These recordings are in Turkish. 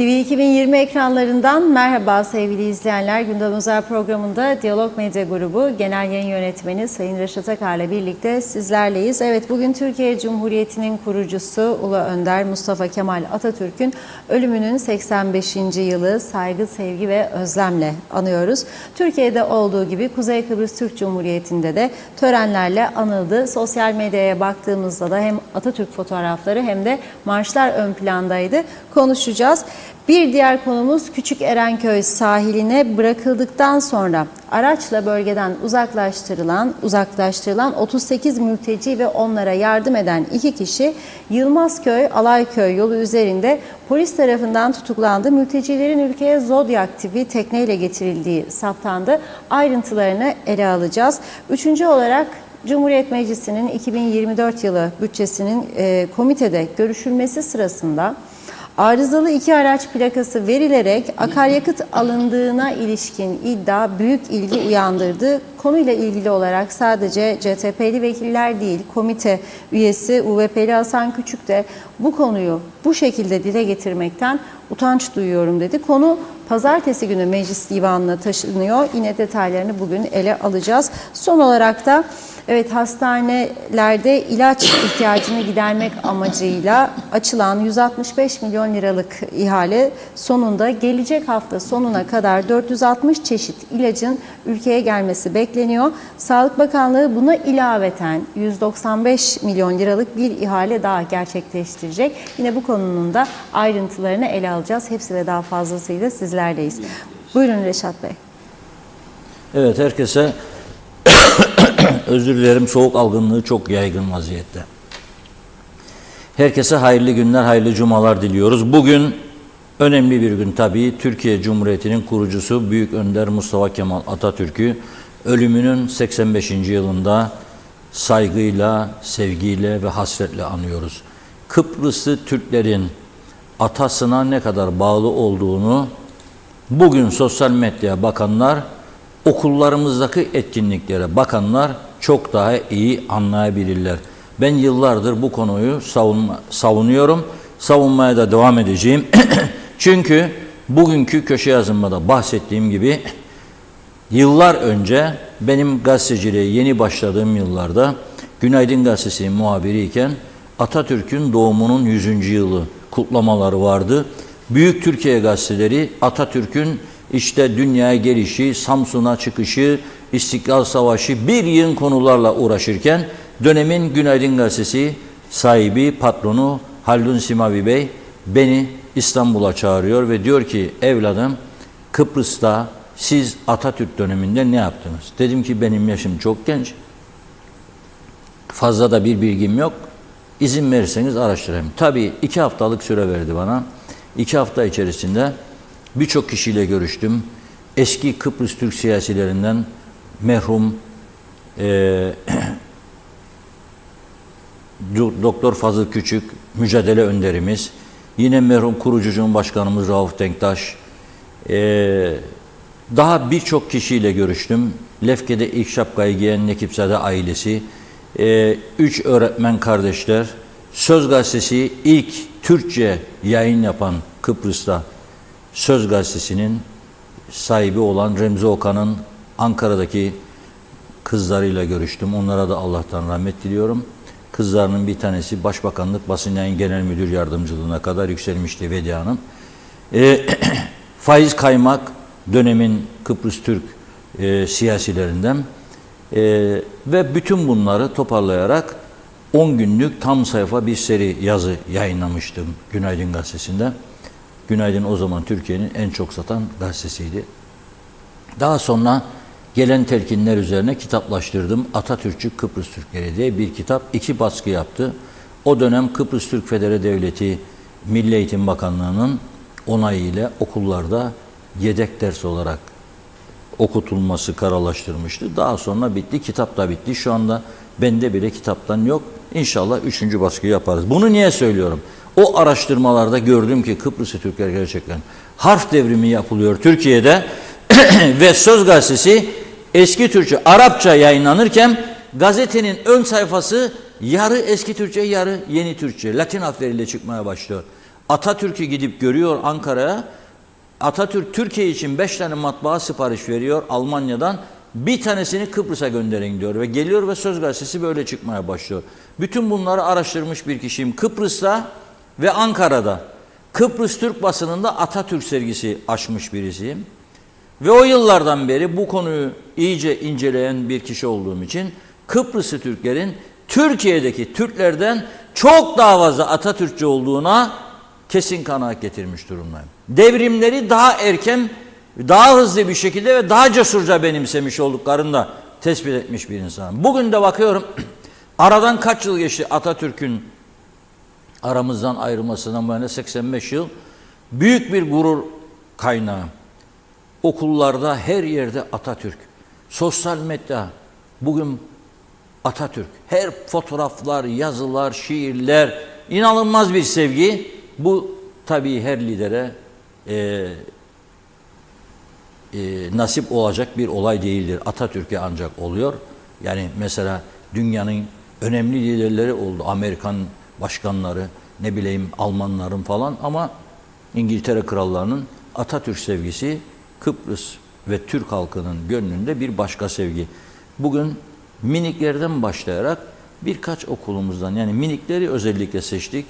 TV 2020 ekranlarından merhaba sevgili izleyenler. Gündem Özel programında Diyalog Medya Grubu Genel Yayın Yönetmeni Sayın Reşat Akar'la birlikte sizlerleyiz. Evet, bugün Türkiye Cumhuriyeti'nin kurucusu Ulu Önder Mustafa Kemal Atatürk'ün ölümünün 85. yılı saygı, sevgi ve özlemle anıyoruz. Türkiye'de olduğu gibi Kuzey Kıbrıs Türk Cumhuriyeti'nde de törenlerle anıldı. Sosyal medyaya baktığımızda da hem Atatürk fotoğrafları hem de marşlar ön plandaydı. Konuşacağız. Bir diğer konumuz Küçük Erenköy sahiline bırakıldıktan sonra araçla bölgeden uzaklaştırılan 38 mülteci ve onlara yardım eden 2 kişi Yılmazköy Alayköy yolu üzerinde polis tarafından tutuklandı. Mültecilerin ülkeye Zodiac tipi tekneyle getirildiği saptandı. Ayrıntılarını ele alacağız. Üçüncü olarak Cumhuriyet Meclisi'nin 2024 yılı bütçesinin komitede görüşülmesi sırasında arızalı 2 araç plakası verilerek akaryakıt alındığına ilişkin iddia büyük ilgi uyandırdı. Konuyla ilgili olarak sadece CTP'li vekiller değil, komite üyesi UVP'li Hasan Küçük de bu konuyu bu şekilde dile getirmekten utanç duyuyorum dedi. Konu pazartesi günü meclis divanına taşınıyor. Yine detaylarını bugün ele alacağız. Son olarak da evet, hastanelerde ilaç ihtiyacını gidermek amacıyla açılan 165 milyon liralık ihale sonunda gelecek hafta sonuna kadar 460 çeşit ilacın ülkeye gelmesi bekleniyor. Sağlık Bakanlığı buna ilaveten 195 milyon liralık bir ihale daha gerçekleştirecek. Yine bu konunun da ayrıntılarını ele alacağız. Hepsi ve daha fazlasıyla sizlerleyiz. Buyurun Reşat Bey. Evet, herkese özür dilerim, soğuk algınlığı çok yaygın vaziyette. Herkese hayırlı günler, hayırlı cumalar diliyoruz. Bugün önemli bir gün tabii. Türkiye Cumhuriyeti'nin kurucusu Büyük Önder Mustafa Kemal Atatürk'ü ölümünün 85. yılında saygıyla, sevgiyle ve hasretle anıyoruz. Kıbrıslı Türklerin atasına ne kadar bağlı olduğunu bugün sosyal medyaya bakanlar, okullarımızdaki etkinliklere bakanlar çok daha iyi anlayabilirler. Ben yıllardır bu konuyu savunuyorum. Savunmaya da devam edeceğim. Çünkü bugünkü köşe yazımda bahsettiğim gibi yıllar önce benim gazeteciliğe yeni başladığım yıllarda Günaydın Gazetesi muhabiriyken Atatürk'ün doğumunun 100. yılı kutlamaları vardı. Büyük Türkiye gazeteleri Atatürk'ün işte dünyaya gelişi, Samsun'a çıkışı, İstiklal Savaşı bir yığın konularla uğraşırken dönemin Günaydın Gazetesi sahibi, patronu Haldun Simavi Bey beni İstanbul'a çağırıyor ve diyor ki evladım, Kıbrıs'ta siz Atatürk döneminde ne yaptınız? Dedim ki benim yaşım çok genç, fazla da bir bilgim yok, İzin verirseniz araştırayım. Tabii 2 haftalık süre verdi bana. 2 hafta içerisinde birçok kişiyle görüştüm. Eski Kıbrıs Türk siyasilerinden merhum Doktor Fazıl Küçük, mücadele önderimiz, yine merhum kurucu Cumhurbaşkanımız Rauf Denktaş, daha birçok kişiyle görüştüm. Lefke'de ilk şapkayı giyen Nekipzade ailesi, 3 öğretmen kardeşler, Söz Gazetesi ilk Türkçe yayın yapan Kıbrıs'ta Söz Gazetesi'nin sahibi olan Remzi Okan'ın Ankara'daki kızlarıyla görüştüm. Onlara da Allah'tan rahmet diliyorum. Kızlarının bir tanesi Başbakanlık Basın Yayın Genel Müdür Yardımcılığına kadar yükselmişti, Vediye Hanım. Faiz Kaymak dönemin Kıbrıs Türk siyasilerinden ve bütün bunları toparlayarak 10 günlük tam sayfa bir seri yazı yayınlamıştım Günaydın Gazetesi'nde. Günaydın o zaman Türkiye'nin en çok satan gazetesiydi. Daha sonra gelen telkinler üzerine kitaplaştırdım. Atatürkçü Kıbrıs Türkleri diye bir kitap, 2 baskı yaptı. O dönem Kıbrıs Türk Federe Devleti Milli Eğitim Bakanlığı'nın onayıyla okullarda yedek ders olarak okutulması kararlaştırmıştı. Daha sonra bitti, kitap da bitti. Şu anda bende bile kitaptan yok. İnşallah 3. baskıyı yaparız. Bunu niye söylüyorum? O araştırmalarda gördüm ki Kıbrıslı Türkler gerçekten harf devrimi yapılıyor Türkiye'de ve Söz Gazetesi eski Türkçe, Arapça yayınlanırken gazetenin ön sayfası yarı eski Türkçe, yarı yeni Türkçe, Latin harfleriyle çıkmaya başlıyor. Atatürk'ü gidip görüyor Ankara'ya. Atatürk Türkiye için 5 tane matbaa sipariş veriyor Almanya'dan. Bir tanesini Kıbrıs'a gönderin diyor ve geliyor ve Söz Gazetesi böyle çıkmaya başlıyor. Bütün bunları araştırmış bir kişiyim. Kıbrıs'ta ve Ankara'da Kıbrıs Türk basınında Atatürk sergisi açmış birisiyim. Ve o yıllardan beri bu konuyu iyice inceleyen bir kişi olduğum için Kıbrıslı Türklerin Türkiye'deki Türklerden çok daha fazla Atatürkçü olduğuna kesin kanaat getirmiş durumdayım. Devrimleri daha erken, daha hızlı bir şekilde ve daha cesurca benimsemiş olduklarını da tespit etmiş bir insanım. Bugün de bakıyorum aradan kaç yıl geçti Atatürk'ün aramızdan ayrılmasından bu yana 85 yıl. Büyük bir gurur kaynağı. Okullarda her yerde Atatürk. Sosyal medya bugün Atatürk. Her fotoğraflar, yazılar, şiirler inanılmaz bir sevgi. Bu tabii her lidere nasip olacak bir olay değildir. Atatürk'e ancak oluyor. Yani mesela dünyanın önemli liderleri oldu. Amerikan başkanları, ne bileyim Almanların falan ama İngiltere krallarının Atatürk sevgisi Kıbrıs ve Türk halkının gönlünde bir başka sevgi. Bugün miniklerden başlayarak birkaç okulumuzdan yani minikleri özellikle seçtik.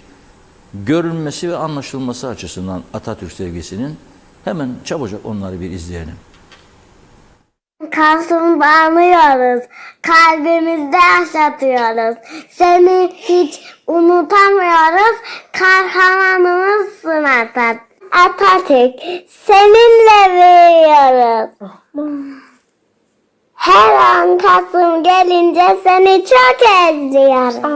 Görünmesi ve anlaşılması açısından Atatürk sevgisinin hemen çabucak onları bir izleyelim. Kasımlanıyoruz, kalbimizde yaşatıyoruz. Seni hiç unutamıyoruz, kahramanımızsın Atatürk. Seninle büyüyoruz. Her an Kasım gelince seni çok özlüyorum.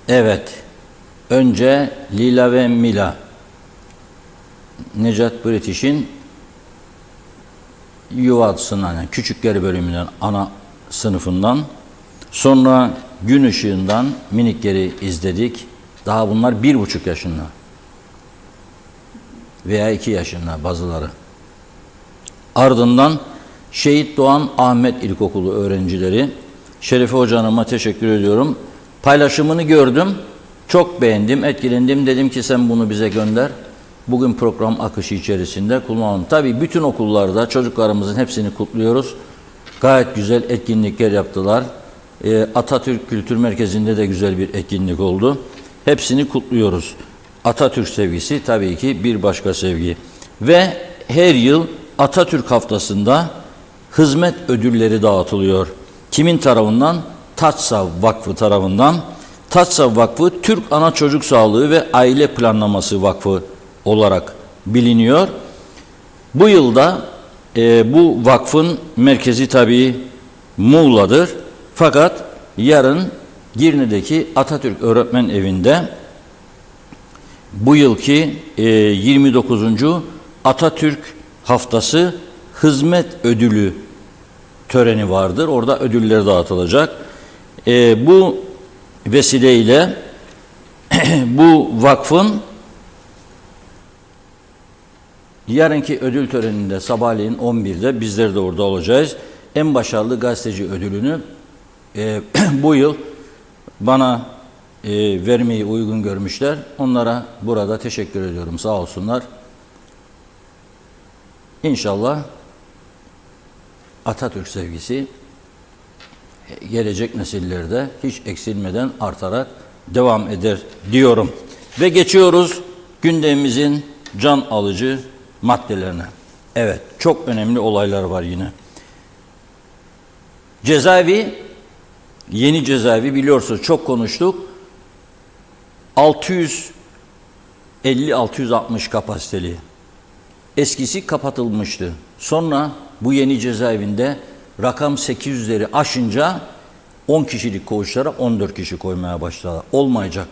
Evet. Önce Lila ve Mila. Necat British'in yuvasından, yani küçükleri bölümünden, ana sınıfından. Sonra Gün Işığı'ndan minikleri izledik. Daha bunlar 1,5 yaşında. Veya 2 yaşında bazıları. Ardından Şehit Doğan Ahmet İlkokulu öğrencileri. Şerefe Hoca Hanım'a teşekkür ediyorum. Paylaşımını gördüm. Çok beğendim, etkilendim. Dedim ki sen bunu bize gönder. Bugün program akışı içerisinde kullanalım. Tabii bütün okullarda çocuklarımızın hepsini kutluyoruz. Gayet güzel etkinlikler yaptılar. Atatürk Kültür Merkezi'nde de güzel bir etkinlik oldu. Hepsini kutluyoruz. Atatürk sevgisi tabii ki bir başka sevgi. Ve her yıl Atatürk Haftası'nda hizmet ödülleri dağıtılıyor. Kimin tarafından? Tatsav Vakfı tarafından. Tatsav Vakfı Türk Ana Çocuk Sağlığı ve Aile Planlaması Vakfı olarak biliniyor. Bu yılda bu vakfın merkezi tabii Muğla'dır. Fakat yarın Girne'deki Atatürk Öğretmen Evi'nde bu yılki 29. Atatürk Haftası Hizmet Ödülü töreni vardır. Orada ödüller dağıtılacak. Bu vesileyle bu vakfın yarınki ödül töreninde sabahleyin 11'de bizler de orada olacağız. En başarılı gazeteci ödülünü bu yıl bana vermeyi uygun görmüşler. Onlara burada teşekkür ediyorum. Sağ olsunlar. İnşallah Atatürk sevgisi gelecek nesillerde hiç eksilmeden artarak devam eder diyorum. Ve geçiyoruz gündemimizin can alıcı maddelerine. Evet, çok önemli olaylar var yine. Cezaevi, yeni cezaevi biliyorsunuz çok konuştuk. 650-660 kapasiteli. Eskisi kapatılmıştı. Sonra bu yeni cezaevinde rakam 800'leri aşınca 10 kişilik koğuşlara 14 kişi koymaya başladı. Olmayacak.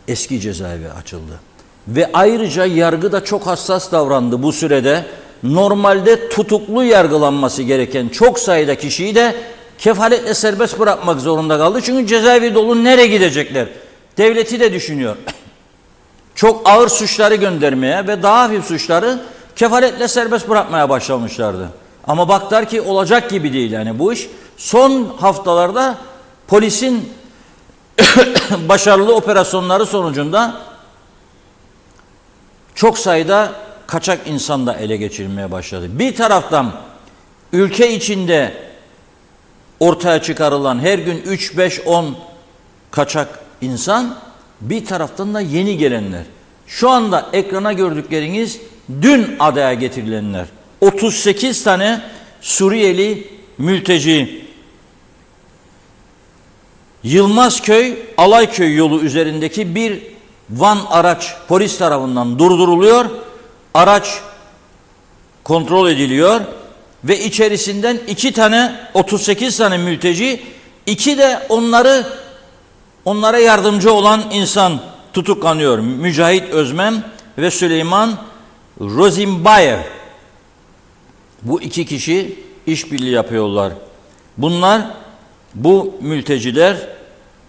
Eski cezaevi açıldı. Ve ayrıca yargı da çok hassas davrandı bu sürede. Normalde tutuklu yargılanması gereken çok sayıda kişiyi de kefaletle serbest bırakmak zorunda kaldı. Çünkü cezaevi dolu, nereye gidecekler? Devleti de düşünüyor. Çok ağır suçları göndermeye ve daha hafif suçları kefaletle serbest bırakmaya başlamışlardı. Ama baktılar ki olacak gibi değil yani bu iş. Son haftalarda polisin başarılı operasyonları sonucunda çok sayıda kaçak insan da ele geçirilmeye başladı. Bir taraftan ülke içinde ortaya çıkarılan her gün 3, 5, 10 kaçak insan, bir taraftan da yeni gelenler. Şu anda ekrana gördükleriniz dün adaya getirilenler. 38 tane Suriyeli mülteci. Yılmazköy, Alayköy yolu üzerindeki bir van araç polis tarafından durduruluyor. Araç kontrol ediliyor ve içerisinden 38 tane mülteci, 2 de onlara yardımcı olan insan tutuklanıyor. Mücahit Özmem ve Süleyman Rozimbayev. Bu 2 kişi işbirliği yapıyorlar. Bu mülteciler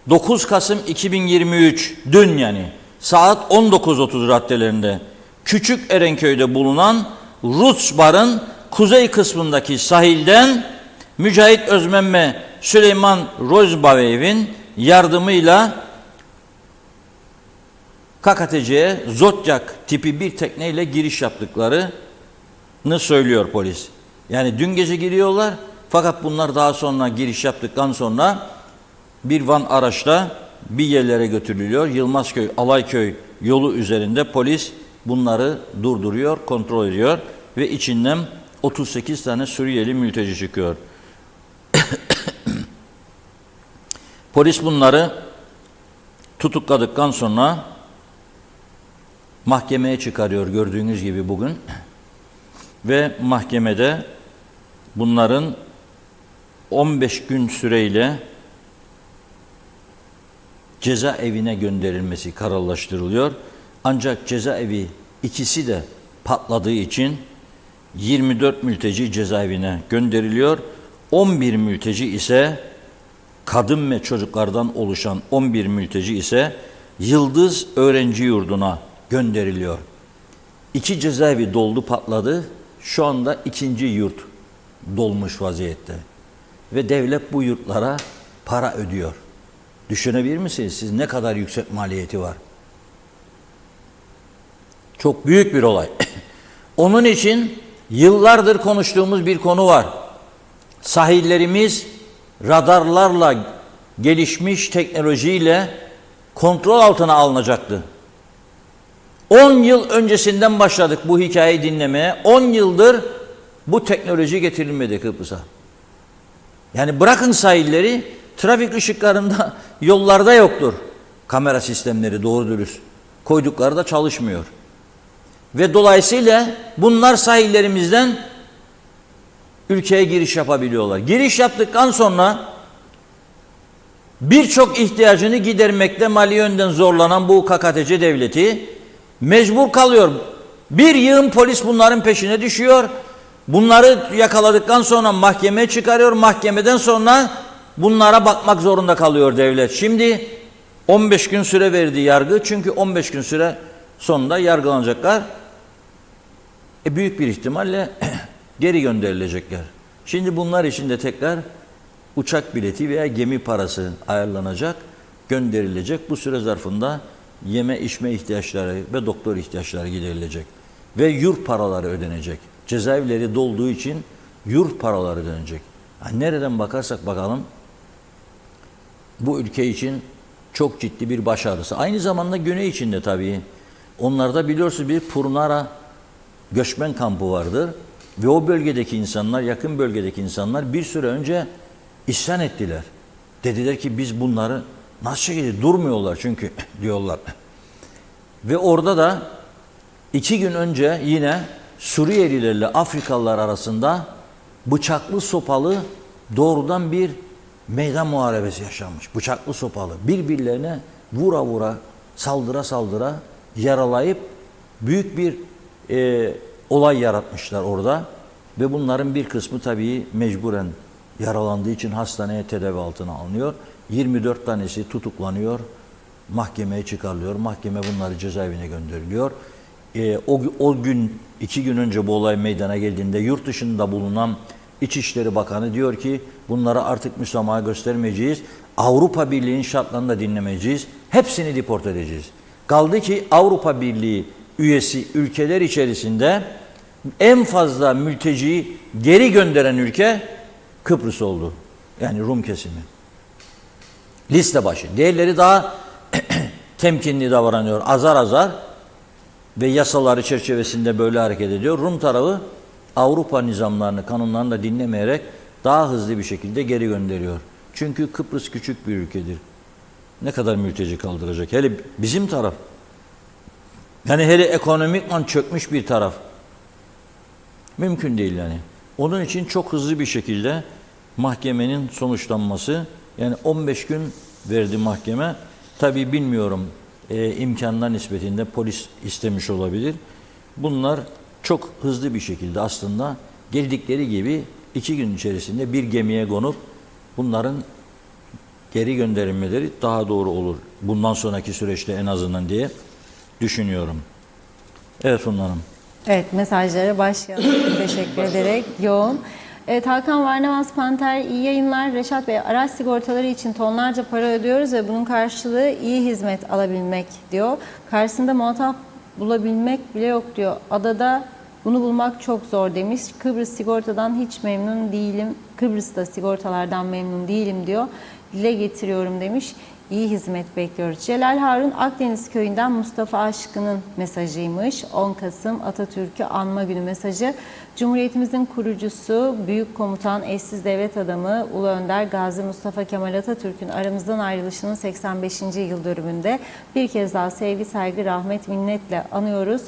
9 Kasım 2023 dün yani saat 19.30 raddelerinde Küçük Erenköy'de bulunan Rus Bar'ın kuzey kısmındaki sahilden Mücahit Özmem ve Süleyman Rozimbayev'in yardımıyla KKTC'ye Zodyak tipi bir tekneyle giriş yaptıklarını söylüyor polis. Yani dün gece giriyorlar fakat bunlar daha sonra giriş yaptıktan sonra bir van araçla bir yerlere götürülüyor. Yılmazköy, Alayköy yolu üzerinde polis bunları durduruyor, kontrol ediyor ve içinden 38 tane Suriyeli mülteci çıkıyor. Polis bunları tutukladıktan sonra mahkemeye çıkarıyor gördüğünüz gibi bugün. Ve mahkemede bunların 15 gün süreyle cezaevine gönderilmesi kararlaştırılıyor. Ancak cezaevi ikisi de patladığı için 24 mülteci cezaevine gönderiliyor. 11 mülteci ise kadın ve çocuklardan oluşan 11 mülteci ise Yıldız Öğrenci Yurdu'na gönderiliyor. 2 cezaevi doldu, patladı. Şu anda 2. yurt dolmuş vaziyette. Ve devlet bu yurtlara para ödüyor. Düşünebilir misiniz siz ne kadar yüksek maliyeti var? Çok büyük bir olay. Onun için yıllardır konuştuğumuz bir konu var. Sahillerimiz radarlarla, gelişmiş teknolojiyle kontrol altına alınacaktı. 10 yıl öncesinden başladık bu hikayeyi dinlemeye. 10 yıldır bu teknoloji getirilmedi Kıbrıs'a. Yani bırakın sahilleri, trafik ışıklarında yollarda yoktur. Kamera sistemleri doğru dürüst. Koydukları da çalışmıyor. Ve dolayısıyla bunlar sahillerimizden ülkeye giriş yapabiliyorlar. Giriş yaptıktan sonra birçok ihtiyacını gidermekte mali yönden zorlanan bu KKTC devleti mecbur kalıyor. Bir yığın polis bunların peşine düşüyor. Bunları yakaladıktan sonra mahkemeye çıkarıyor. Mahkemeden sonra bunlara bakmak zorunda kalıyor devlet. Şimdi 15 gün süre verdi yargı. Çünkü 15 gün süre sonunda yargılanacaklar. Büyük bir ihtimalle geri gönderilecekler. Şimdi bunlar için de tekrar uçak bileti veya gemi parası ayarlanacak, gönderilecek. Bu süre zarfında yeme içme ihtiyaçları ve doktor ihtiyaçları giderilecek. Ve yurt paraları ödenecek. Cezaevleri dolduğu için yurt paraları ödenecek. Yani nereden bakarsak bakalım bu ülke için çok ciddi bir başarısı. Aynı zamanda Güney için de tabii. Onlarda biliyorsunuz bir Purnara göçmen kampı vardır. Ve o bölgedeki insanlar, yakın bölgedeki insanlar bir süre önce isyan ettiler. Dediler ki biz bunları nasıl şekilde durmuyorlar çünkü diyorlar. Ve orada da 2 gün önce yine Suriyelilerle Afrikalılar arasında bıçaklı sopalı doğrudan bir meydan muharebesi yaşanmış. Bıçaklı sopalı. Birbirlerine vura vura, saldıra saldıra yaralayıp büyük bir olay yaratmışlar orada. Ve bunların bir kısmı tabii mecburen yaralandığı için hastaneye tedavi altına alınıyor. 24 tanesi tutuklanıyor, mahkemeye çıkarılıyor. Mahkeme bunları cezaevine gönderiliyor. O gün, 2 gün önce bu olay meydana geldiğinde yurt dışında bulunan İçişleri Bakanı diyor ki bunlara artık müsamaha göstermeyeceğiz. Avrupa Birliği'nin şartlarını da dinlemeyeceğiz. Hepsini deport edeceğiz. Kaldı ki Avrupa Birliği üyesi ülkeler içerisinde en fazla mülteciyi geri gönderen ülke Kıbrıs oldu. Yani Rum kesimi. Liste başı. Diğerleri daha temkinli davranıyor. Azar azar ve yasaları çerçevesinde böyle hareket ediyor. Rum tarafı Avrupa nizamlarını, kanunlarını da dinlemeyerek daha hızlı bir şekilde geri gönderiyor. Çünkü Kıbrıs küçük bir ülkedir. Ne kadar mülteci kaldıracak? Hele bizim taraf. Yani hele ekonomikman çökmüş bir taraf. Mümkün değil yani. Onun için çok hızlı bir şekilde mahkemenin sonuçlanması, yani 15 gün verdi mahkeme. Tabii bilmiyorum imkanlar nispetinde polis istemiş olabilir. Bunlar çok hızlı bir şekilde aslında geldikleri gibi 2 gün içerisinde bir gemiye konup bunların geri gönderilmeleri daha doğru olur. Bundan sonraki süreçte en azından diye düşünüyorum. Evet Funda Hanım. Evet, mesajlara başlayalım. Teşekkür ederek yoğun. Evet, Hakan Varnavaz Panter, iyi yayınlar. Reşat Bey, araç sigortaları için tonlarca para ödüyoruz ve bunun karşılığı iyi hizmet alabilmek diyor. Karşısında muhatap bulabilmek bile yok diyor. Adada bunu bulmak çok zor demiş. Kıbrıs sigortadan hiç memnun değilim. Kıbrıs'ta sigortalardan memnun değilim diyor. Dile getiriyorum demiş. İyi hizmet bekliyoruz. Celal Harun Akdeniz köyünden Mustafa Aşkın'ın mesajıymış. 10 Kasım Atatürk'ü anma günü mesajı. Cumhuriyetimizin kurucusu, büyük komutan, eşsiz devlet adamı Ulu Önder Gazi Mustafa Kemal Atatürk'ün aramızdan ayrılışının 85. yıl dönümünde bir kez daha sevgi, saygı, rahmet, minnetle anıyoruz.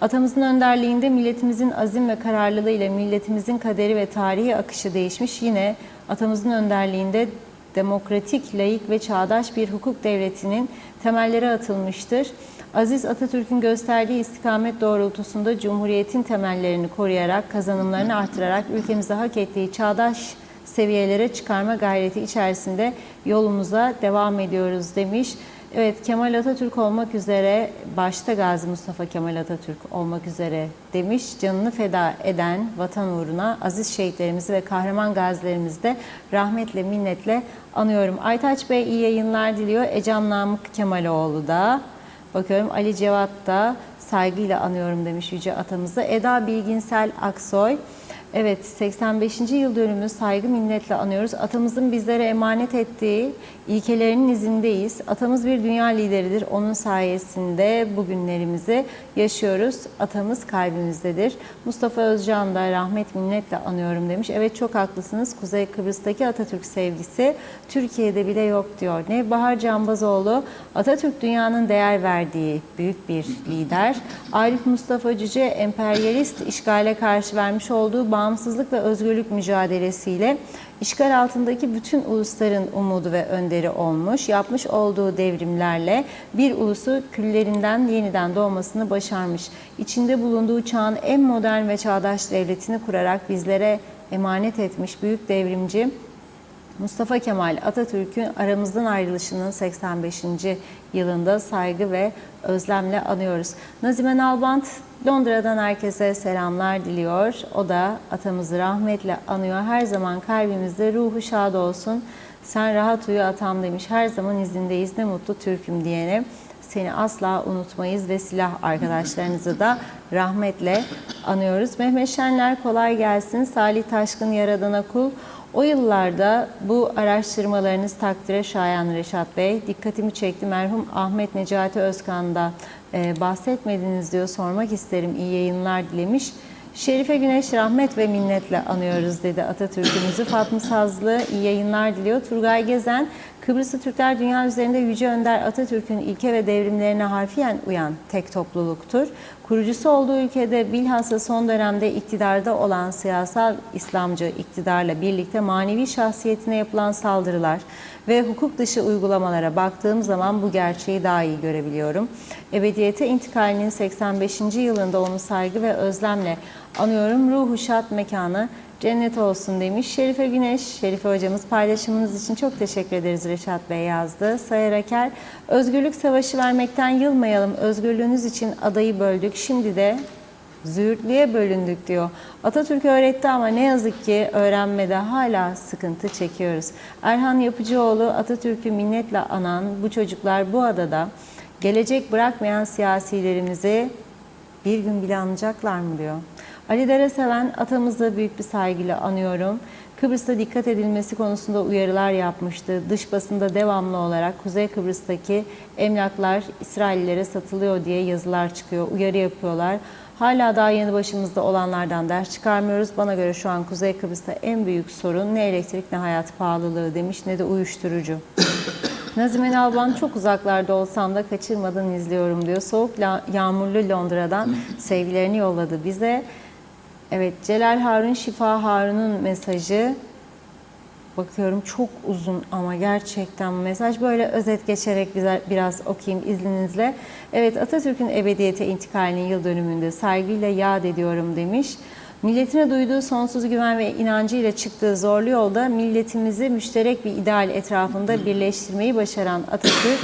Atamızın önderliğinde milletimizin azim ve kararlılığıyla milletimizin kaderi ve tarihi akışı değişmiş. Yine atamızın önderliğinde demokratik, laik ve çağdaş bir hukuk devletinin temelleri atılmıştır. Aziz Atatürk'ün gösterdiği istikamet doğrultusunda Cumhuriyet'in temellerini koruyarak, kazanımlarını artırarak ülkemize hak ettiği çağdaş seviyelere çıkarma gayreti içerisinde yolumuza devam ediyoruz demiş. Evet, Kemal Atatürk olmak üzere, başta Gazi Mustafa Kemal Atatürk olmak üzere demiş. Canını feda eden vatan uğruna aziz şehitlerimizi ve kahraman gazilerimizi de rahmetle, minnetle anıyorum. Aytaç Bey iyi yayınlar diliyor. Ecem Namık Kemaloğlu da. Bakıyorum Ali Cevat da saygıyla anıyorum demiş yüce atamızı. Eda Bilginsel Aksoy. Evet, 85. yıl dönümü saygı minnetle anıyoruz. Atamızın bizlere emanet ettiği ilkelerinin izindeyiz. Atamız bir dünya lideridir. Onun sayesinde bugünlerimizi yaşıyoruz. Atamız kalbimizdedir. Mustafa Özcan da rahmet minnetle anıyorum demiş. Evet, çok haklısınız. Kuzey Kıbrıs'taki Atatürk sevgisi Türkiye'de bile yok diyor. Nevbahar Canbazoğlu, Atatürk dünyanın değer verdiği büyük bir lider. Arif Mustafa Cüce, emperyalist işgale karşı vermiş olduğu bağımsızlık ve özgürlük mücadelesiyle işgal altındaki bütün ulusların umudu ve önderi olmuş. Yapmış olduğu devrimlerle bir ulusu küllerinden yeniden doğmasını başarmış. İçinde bulunduğu çağın en modern ve çağdaş devletini kurarak bizlere emanet etmiş büyük devrimci Mustafa Kemal Atatürk'ün aramızdan ayrılışının 85. yılında saygı ve özlemle anıyoruz. Nazime Nalbant Londra'dan herkese selamlar diliyor. O da atamızı rahmetle anıyor. Her zaman kalbimizde ruhu şad olsun. Sen rahat uyu atam demiş. Her zaman izindeyiz. Ne mutlu Türk'üm diyene. Seni asla unutmayız ve silah arkadaşlarınızı da rahmetle anıyoruz. Mehmet Şenler kolay gelsin. Salih Taşkın Yaradana Kul. O yıllarda bu araştırmalarınız takdire şayan Reşat Bey. Dikkatimi çekti. Merhum Ahmet Necati Özkan'da bahsetmediniz diyor. Sormak isterim. İyi yayınlar dilemiş. Şerife Güneş rahmet ve minnetle anıyoruz dedi Atatürk'ümüzü. Fatma Sazlı iyi yayınlar diliyor. Turgay Gezen, Kıbrıslı Türkler dünya üzerinde Yüce Önder Atatürk'ün ilke ve devrimlerine harfiyen uyan tek topluluktur. Kurucusu olduğu ülkede bilhassa son dönemde iktidarda olan siyasal İslamcı iktidarla birlikte manevi şahsiyetine yapılan saldırılar ve hukuk dışı uygulamalara baktığım zaman bu gerçeği daha iyi görebiliyorum. Ebediyete intikalinin 85. yılında onu saygı ve özlemle anıyorum. Ruhu şad mekanı cennet olsun demiş. Şerife Güneş, Şerife hocamız paylaşımınız için çok teşekkür ederiz Reşat Bey yazdı. Sayar Aker, özgürlük savaşı vermekten yılmayalım. Özgürlüğünüz için adayı böldük. Şimdi de züğürtlüğe bölündük diyor. Atatürk öğretti ama ne yazık ki öğrenmede hala sıkıntı çekiyoruz. Erhan Yapıcıoğlu, Atatürk'ü minnetle anan bu çocuklar bu adada gelecek bırakmayan siyasilerimizi bir gün bile anacaklar mı diyor. Ali Dereseven, atamızı büyük bir saygıyla anıyorum. Kıbrıs'ta dikkat edilmesi konusunda uyarılar yapmıştı. Dış basında devamlı olarak Kuzey Kıbrıs'taki emlaklar İsraillilere satılıyor diye yazılar çıkıyor, uyarı yapıyorlar. Hala daha yeni başımızda olanlardan ders çıkarmıyoruz. Bana göre şu an Kuzey Kıbrıs'ta en büyük sorun ne elektrik ne hayat pahalılığı demiş ne de uyuşturucu. Nazime Nalban, çok uzaklarda olsam da kaçırmadan izliyorum diyor. Soğuk yağmurlu Londra'dan sevgilerini yolladı bize. Evet, Celal Harun, Şifa Harun'un mesajı. Bakıyorum çok uzun ama gerçekten bu mesaj. Böyle özet geçerek biraz okuyayım izninizle. Evet, Atatürk'ün ebediyete intikalinin yıl dönümünde saygıyla yad ediyorum demiş. Milletine duyduğu sonsuz güven ve inancıyla çıktığı zorlu yolda milletimizi müşterek bir ideal etrafında birleştirmeyi başaran Atatürk,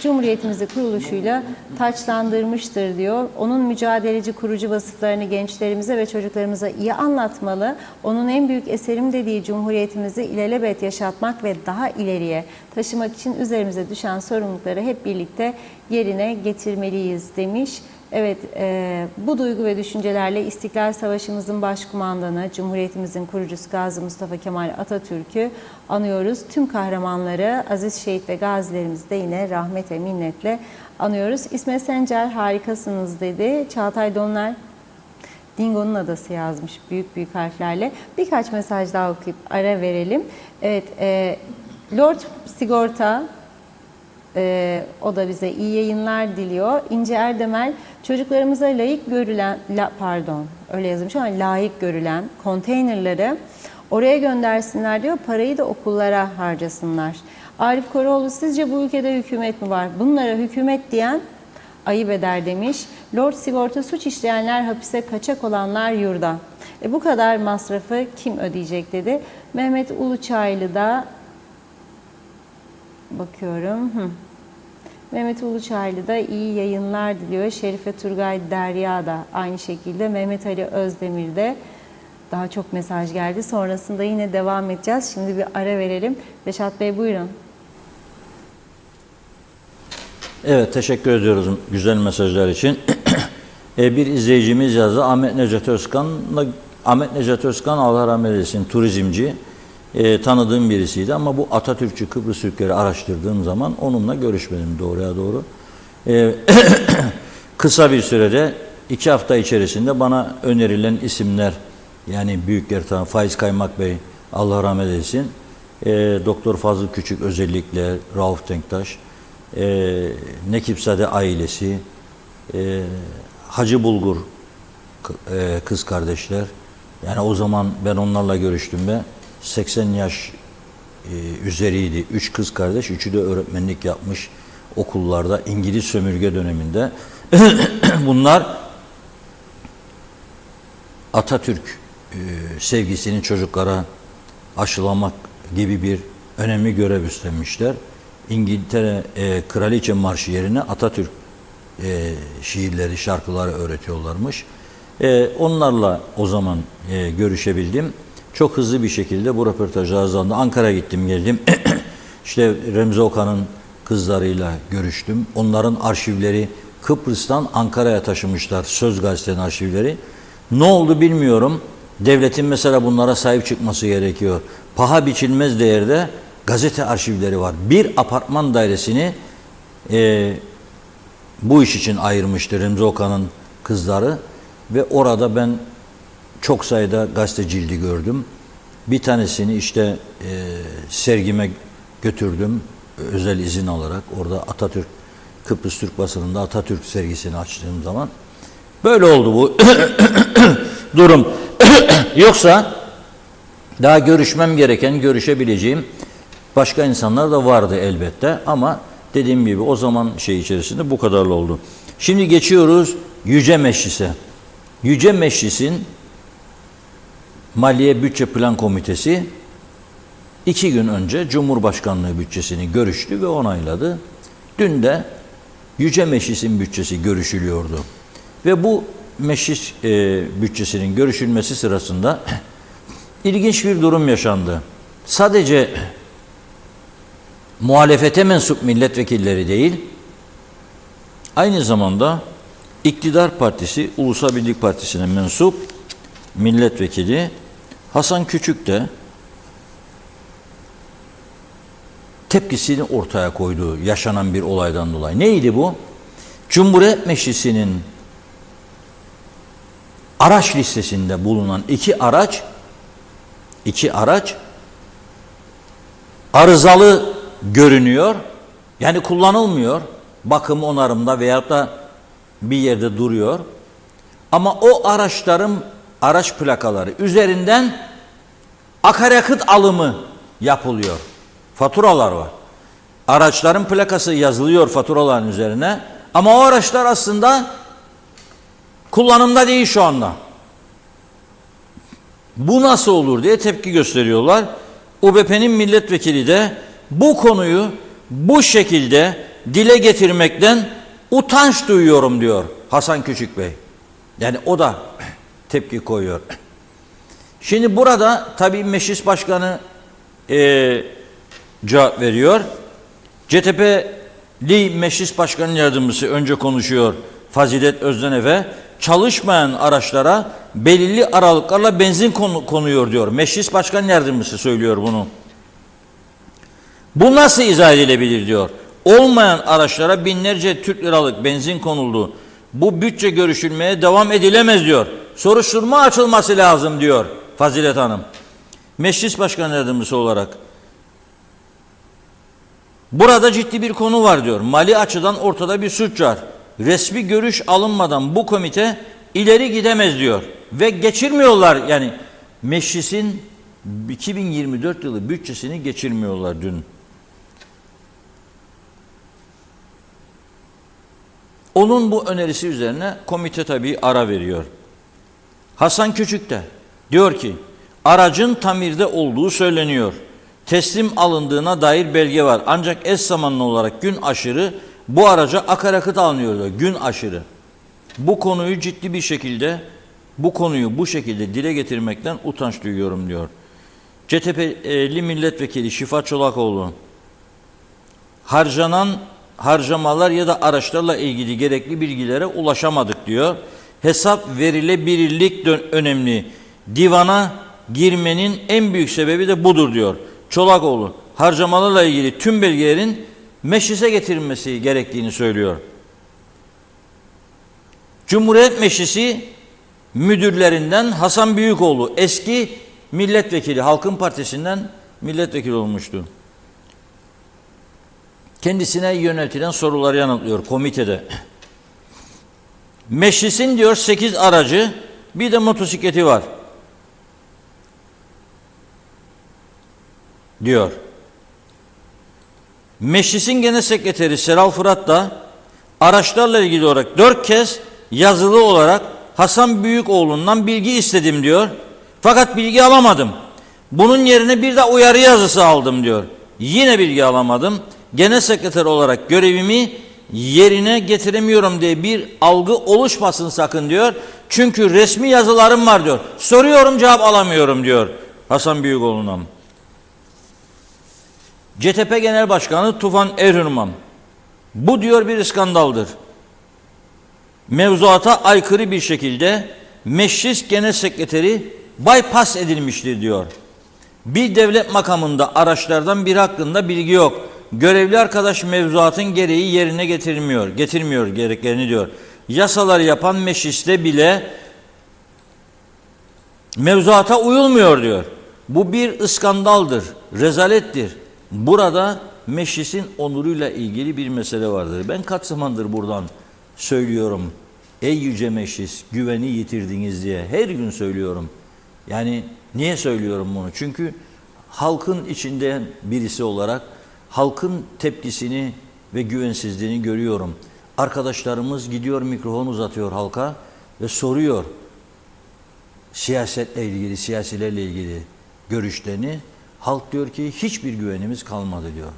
Cumhuriyetimizi kuruluşuyla taçlandırmıştır diyor. Onun mücadeleci kurucu vasıflarını gençlerimize ve çocuklarımıza iyi anlatmalı. Onun en büyük eserim dediği Cumhuriyetimizi ilelebet yaşatmak ve daha ileriye taşımak için üzerimize düşen sorumlulukları hep birlikte yerine getirmeliyiz demiş. Evet, bu duygu ve düşüncelerle İstiklal Savaşımızın başkumandanı, Cumhuriyetimizin kurucusu Gazi Mustafa Kemal Atatürk'ü anıyoruz. Tüm kahramanları, aziz şehit ve gazilerimizi de yine rahmet ve minnetle anıyoruz. İsmet Sencer harikasınız dedi. Çağatay Donlar, Dingo'nun adası yazmış büyük büyük harflerle. Birkaç mesaj daha okuyup ara verelim. Evet, Lord Sigorta, o da bize iyi yayınlar diliyor. İnce Erdemel, çocuklarımıza layık görülen, öyle yazmış ama layık görülen konteynerları Oraya göndersinler diyor, parayı da okullara harcasınlar. Arif Koroğlu, sizce bu ülkede hükümet mi var? Bunlara hükümet diyen ayıp eder demiş. Lord Sigorta, suç işleyenler hapise, kaçak olanlar yurda. Bu kadar masrafı kim ödeyecek dedi. Mehmet Uluçaylı da bakıyorum. Mehmet Uluçaylı da iyi yayınlar diliyor. Şerife Turgay Derya da aynı şekilde. Mehmet Ali Özdemir de daha çok mesaj geldi. Sonrasında yine devam edeceğiz. Şimdi bir ara verelim. Reşat Bey buyurun. Evet, teşekkür ediyoruz güzel mesajlar için. Bir izleyicimiz yazdı. Ahmet Necati Özkan Allah rahmet eylesin, turizmci. Tanıdığım birisiydi ama bu Atatürkçü Kıbrıs Türkleri araştırdığım zaman onunla görüşmedim doğruya doğru. Kısa bir sürede 2 hafta içerisinde bana önerilen isimler, yani büyükler, Faiz Kaymak Bey Allah rahmet eylesin, Doktor Fazıl Küçük özellikle, Rauf Denktaş, Nekipzade ailesi, Hacı Bulgur kız kardeşler, yani o zaman ben onlarla görüştüm ve 80 yaş üzeriydi. 3 kız kardeş, 3'ü de öğretmenlik yapmış okullarda İngiliz sömürge döneminde. Bunlar Atatürk sevgisini çocuklara aşılamak gibi bir önemli görev üstlenmişler. İngiltere Kraliçe Marşı yerine Atatürk şiirleri, şarkıları öğretiyorlarmış. Onlarla o zaman görüşebildim. Çok hızlı bir şekilde bu röportajı hazırlandı. Ankara'ya gittim, geldim. İşte Remzi Okan'ın kızlarıyla görüştüm. Onların arşivleri Kıbrıs'tan Ankara'ya taşımışlar. Söz Gazete'nin arşivleri. Ne oldu bilmiyorum. Devletin mesela bunlara sahip çıkması gerekiyor. Paha biçilmez değerde gazete arşivleri var. Bir apartman dairesini bu iş için ayırmıştı Remzi Okan'ın kızları. Ve orada ben çok sayıda gazete cildi gördüm. Bir tanesini işte sergime götürdüm özel izin alarak. Orada Atatürk, Kıbrıs Türk basınında Atatürk sergisini açtığım zaman böyle oldu bu durum. Yoksa daha görüşmem gereken, görüşebileceğim başka insanlar da vardı elbette ama dediğim gibi o zaman içerisinde bu kadarlı oldu. Şimdi geçiyoruz Yüce Meclis'e. Yüce Meclis'in Maliye Bütçe Plan Komitesi 2 gün önce Cumhurbaşkanlığı bütçesini görüştü ve onayladı. Dün de Yüce Meclis'in bütçesi görüşülüyordu. Ve bu meclis bütçesinin görüşülmesi sırasında ilginç bir durum yaşandı. Sadece muhalefete mensup milletvekilleri değil, aynı zamanda İktidar Partisi, Ulusal Birlik Partisi'ne mensup milletvekili Hasan Küçük de tepkisini ortaya koydu yaşanan bir olaydan dolayı. Neydi bu? Cumhuriyet Meclisi'nin araç listesinde bulunan iki araç arızalı görünüyor. Yani kullanılmıyor. Bakım onarımda veyahut da bir yerde duruyor. Ama o araçların araç plakaları üzerinden akaryakıt alımı yapılıyor. Faturalar var. Araçların plakası yazılıyor faturaların üzerine. Ama o araçlar aslında kullanımda değil şu anda. Bu nasıl olur diye tepki gösteriyorlar. UBP'nin milletvekili de bu konuyu bu şekilde dile getirmekten utanç duyuyorum diyor Hasan Küçük Bey. Yani o da tepki koyuyor. Şimdi burada tabii meclis başkanı cevap veriyor. CTP'li meclis başkanı yardımcısı önce konuşuyor. Fazilet Özdenefe, çalışmayan araçlara belirli aralıklarla benzin konuyor diyor. Meclis başkan yardımcısı söylüyor bunu. Bu nasıl izah edilebilir diyor. Olmayan araçlara binlerce Türk liralık benzin konuldu. Bu bütçe görüşülmeye devam edilemez diyor. Soruşturma açılması lazım diyor Fazilet Hanım. Meclis başkan yardımcısı olarak. Burada ciddi bir konu var diyor. Mali açıdan ortada bir suç var. Resmi görüş alınmadan bu komite ileri gidemez diyor. Ve geçirmiyorlar yani meclisin 2024 yılı bütçesini geçirmiyorlar dün. Onun bu önerisi üzerine komite tabii ara veriyor. Hasan Küçük de diyor ki aracın tamirde olduğu söyleniyor. Teslim alındığına dair belge var. Ancak eş zamanlı olarak gün aşırı bu araca akaryakıt alınıyor diyor. Gün aşırı. Bu konuyu ciddi bir şekilde bu şekilde dile getirmekten utanç duyuyorum diyor. CTP'li milletvekili Şifa Çolakoğlu harcamalar ya da araçlarla ilgili gerekli bilgilere ulaşamadık diyor. Hesap verilebilirlik önemli. Divana girmenin en büyük sebebi de budur diyor. Çolakoğlu harcamalarla ilgili tüm belgelerin meclise getirilmesi gerektiğini söylüyor. Cumhuriyet Meclisi müdürlerinden Hasan Büyükoğlu eski milletvekili, Halkın Partisi'nden milletvekili olmuştu. Kendisine yöneltilen soruları yanıtlıyor komitede. Meclisin diyor 8 aracı bir de motosikleti var. Diyor. Meclisin Genel Sekreteri Seral Fırat da araçlarla ilgili olarak 4 kez yazılı olarak Hasan Büyükoğlu'ndan bilgi istedim diyor. Fakat bilgi alamadım. Bunun yerine bir de uyarı yazısı aldım diyor. Yine bilgi alamadım. Genel sekreter olarak görevimi yerine getiremiyorum diye bir algı oluşmasın sakın diyor. Çünkü resmi yazılarım var diyor. Soruyorum cevap alamıyorum diyor Hasan Büyükoğlu'ndan. CTP Genel Başkanı Tufan Erhürman. Bu diyor bir skandaldır. Mevzuata aykırı bir şekilde Meclis Genel Sekreteri bypass edilmiştir diyor. Bir devlet makamında araçlardan biri hakkında bilgi yok. Görevli arkadaş mevzuatın gereği yerine getirmiyor gereklerini diyor. Yasaları yapan mecliste bile mevzuata uyulmuyor diyor. Bu bir skandaldır, rezalettir. Burada meclisin onuruyla ilgili bir mesele vardır. Ben kaç zamandır buradan söylüyorum. Ey yüce meclis, güveni yitirdiniz diye her gün söylüyorum. Yani niye söylüyorum bunu? Çünkü halkın içinde birisi olarak halkın tepkisini ve güvensizliğini görüyorum. Arkadaşlarımız gidiyor mikrofon uzatıyor halka ve soruyor siyasetle ilgili, siyasilerle ilgili görüşlerini. Halk diyor ki hiçbir güvenimiz kalmadı diyor.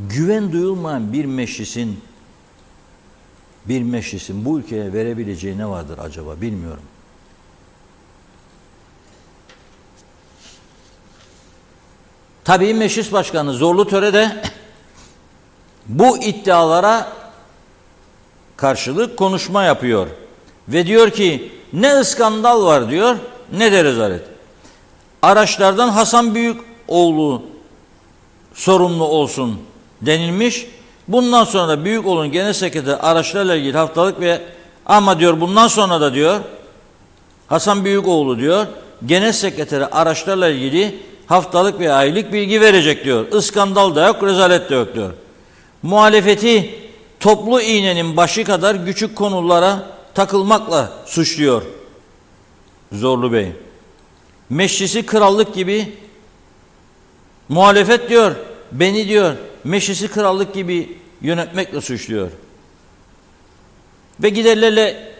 Güven duyulmayan bir meclisin bu ülkeye verebileceği ne vardır acaba bilmiyorum. Tabii Meclis Başkanı Zorlu Töre de bu iddialara karşılık konuşma yapıyor. Ve diyor ki ne skandal var diyor ne de rezalet. Araçlardan Hasan Büyükoğlu sorumlu olsun denilmiş. Bundan sonra da Büyükoğlu'nun genel sekreteri araçlarla ilgili haftalık ve ama diyor bundan sonra da diyor Hasan Büyükoğlu diyor genel sekreteri araçlarla ilgili haftalık ve aylık bilgi verecek diyor. İskandal da yok, rezalet de yok diyor. Muhalefeti toplu iğnenin başı kadar küçük konulara takılmakla suçluyor Zorlu Bey. Meclisi krallık gibi muhalefet diyor, beni diyor meclisi krallık gibi yönetmekle suçluyor. Ve giderlerle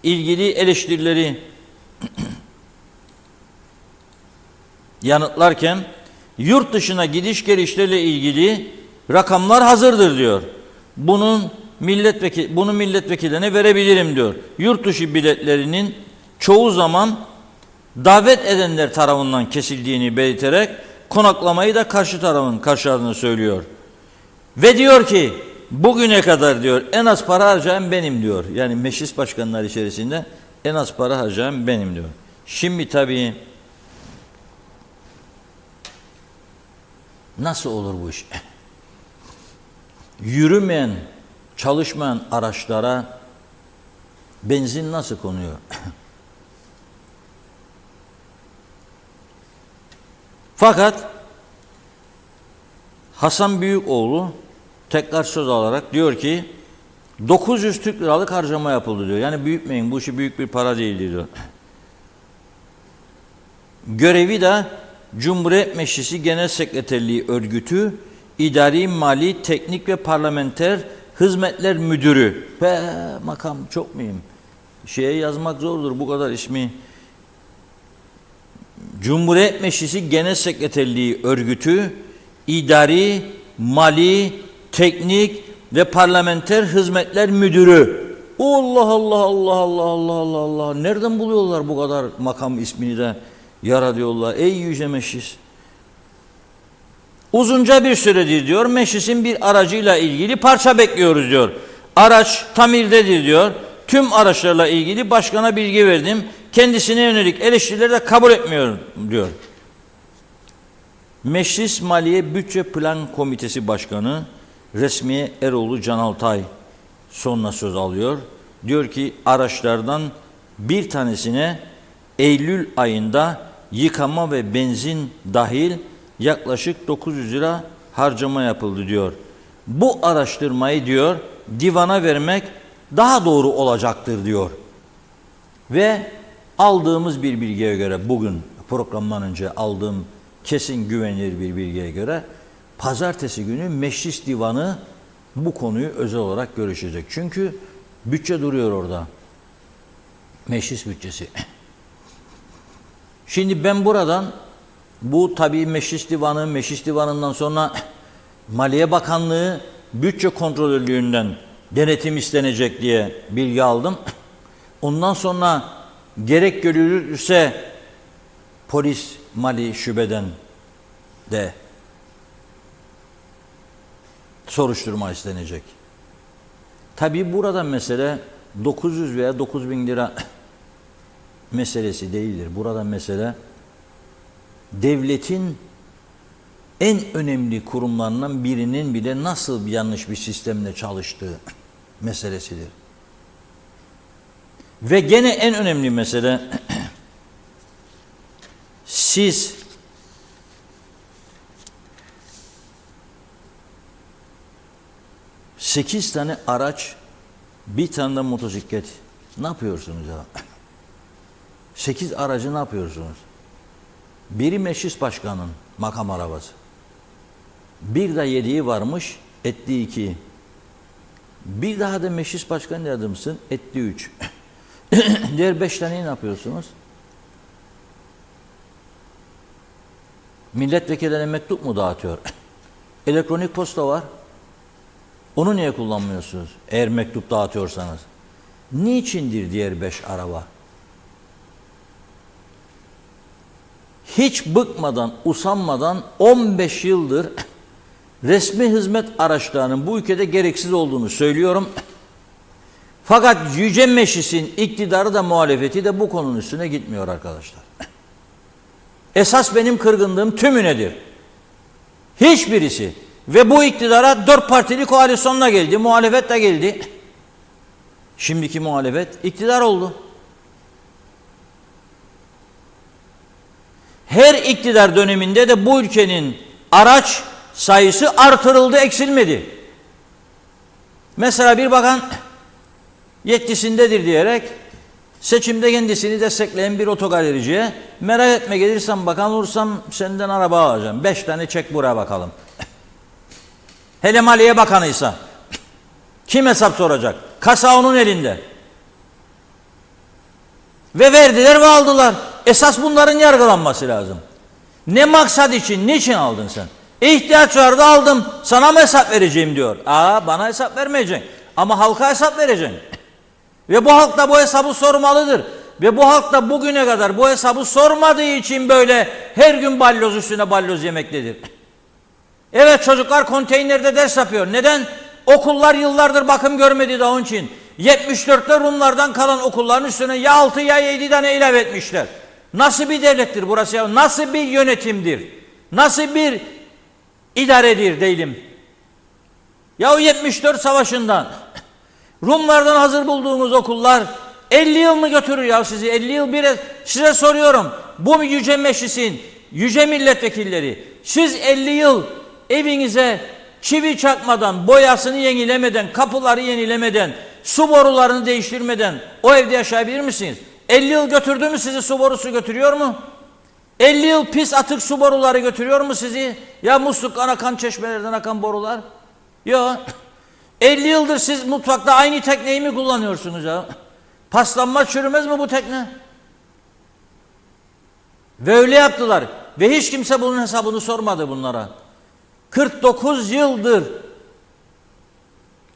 ilgili eleştirileri yanıtlarken yurt dışına gidiş gelişlerle ilgili rakamlar hazırdır diyor. Bunu milletvekillerine verebilirim diyor. Yurt dışı biletlerinin çoğu zaman davet edenler tarafından kesildiğini belirterek konaklamayı da karşı tarafın karşıladığını söylüyor. Ve diyor ki bugüne kadar diyor en az para harcayan benim diyor. Yani meclis başkanları içerisinde en az para harcayan benim diyor. Şimdi tabii nasıl olur bu iş? Yürümeyen, çalışmayan araçlara benzin nasıl konuyor? Fakat Hasan Büyükoğlu tekrar söz alarak diyor ki 900 Türk liralık harcama yapıldı diyor. Yani büyütmeyin bu işi büyük bir para değil diyor. Görevi de Cumhuriyet Meclisi Genel Sekreterliği Örgütü, İdari, Mali, Teknik ve Parlamenter Hizmetler Müdürü. Makam çok mühim. Şeye yazmak zordur bu kadar ismi. Cumhuriyet Meclisi Genel Sekreterliği Örgütü, İdari, Mali, Teknik ve Parlamenter Hizmetler Müdürü. Allah Allah Allah Allah Allah Allah Allah. Nereden buluyorlar bu kadar makam ismini de yaratıyorlar? Ey yüce meclis. Uzunca bir süredir diyor meclisin bir aracıyla ilgili parça bekliyoruz diyor. Araç tamirdedir diyor. Tüm araçlarla ilgili başkana bilgi verdim. Kendisine yönelik eleştirileri de kabul etmiyorum diyor. Meclis Maliye Bütçe Plan Komitesi Başkanı Resmiye Eroğlu Canaltay sonra söz alıyor. Diyor ki araçlardan bir tanesine Eylül ayında yıkama ve benzin dahil yaklaşık 900 lira harcama yapıldı diyor. Bu araştırmayı diyor divana vermek daha doğru olacaktır diyor. Ve aldığımız bir bilgiye göre bugün programdan önce aldığım kesin güvenilir bir bilgiye göre pazartesi günü meclis divanı bu konuyu özel olarak görüşecek. Çünkü bütçe duruyor orada. Meclis bütçesi. Şimdi ben buradan bu tabii meclis divanından sonra Maliye Bakanlığı Bütçe Kontrolörlüğü'nden denetim istenecek diye bilgi aldım. Ondan sonra gerek görülürse polis Mali şubeden de soruşturma istenecek. Tabii burada mesele 900 veya 9000 lira meselesi değildir. Burada mesele devletin en önemli kurumlarından birinin bile nasıl yanlış bir sistemle çalıştığı meselesidir. Ve gene en önemli mesele siz sekiz tane araç, bir tane de motosiklet ne yapıyorsunuz ya? 8 aracı ne yapıyorsunuz? Biri meclis başkanının makam arabası. Bir de yediği varmış, etli 2. Bir daha da meclis başkanı yardımcısın, etli 3. Diğer 5 taneyi ne yapıyorsunuz? Milletvekillerine mektup mu dağıtıyor? Elektronik posta var. Onu niye kullanmıyorsunuz? Eğer mektup dağıtıyorsanız. Niçindir diğer 5 araba? Hiç bıkmadan, usanmadan 15 yıldır resmi hizmet araçlarının bu ülkede gereksiz olduğunu söylüyorum. Fakat Yüce Meclis'in iktidarı da muhalefeti de bu konunun üstüne gitmiyor arkadaşlar. Esas benim kırgınlığım tümünedir. Hiçbirisi. Ve bu iktidara 4 partili koalisyonla geldi, muhalefet de geldi. Şimdiki muhalefet iktidar oldu. Her iktidar döneminde de bu ülkenin araç sayısı artırıldı, eksilmedi. Mesela bir bakan yetkisindedir diyerek seçimde kendisini destekleyen bir otogalericiye merak etme gelirsen bakan olursam senden araba alacağım. 5 tane çek buraya bakalım. Hele Maliye Bakanıysa kim hesap soracak? Kasa onun elinde. Ve verdiler ve aldılar. Esas bunların yargılanması lazım. Ne maksat için, niçin aldın sen? İhtiyaç vardı aldım, sana mı hesap vereceğim diyor. Bana hesap vermeyeceksin. Ama halka hesap vereceksin. Ve bu halk da bu hesabı sormalıdır. Ve bu halk da bugüne kadar bu hesabı sormadığı için böyle her gün balyoz üstüne balyoz yemektedir. Evet, çocuklar konteynerde ders yapıyor. Neden? Okullar yıllardır bakım görmedi de onun için. 74'te Rumlardan kalan okulların üstüne ya 6 ya 7 tane ilave etmişler. Nasıl bir devlettir burası ya? Nasıl bir yönetimdir? Nasıl bir idaredir değilim? Ya o 74 savaşından Rumlardan hazır bulduğumuz okullar 50 yıl mı götürür ya sizi? 50 yıl size soruyorum. Bu yüce meclisin, yüce milletvekilleri, siz 50 yıl evinize çivi çakmadan, boyasını yenilemeden, kapıları yenilemeden, su borularını değiştirmeden o evde yaşayabilir misiniz? 50 yıl götürdü mü sizi su borusu götürüyor mu? 50 yıl pis atık su boruları götürüyor mu sizi? Ya musluktan akan, çeşmelerden akan borular? Yok. 50 yıldır siz mutfakta aynı tekneyi mi kullanıyorsunuz ya? Paslanmaz, çürümez mi bu tekne? Ve öyle yaptılar. Ve hiç kimse bunun hesabını sormadı bunlara. 49 yıldır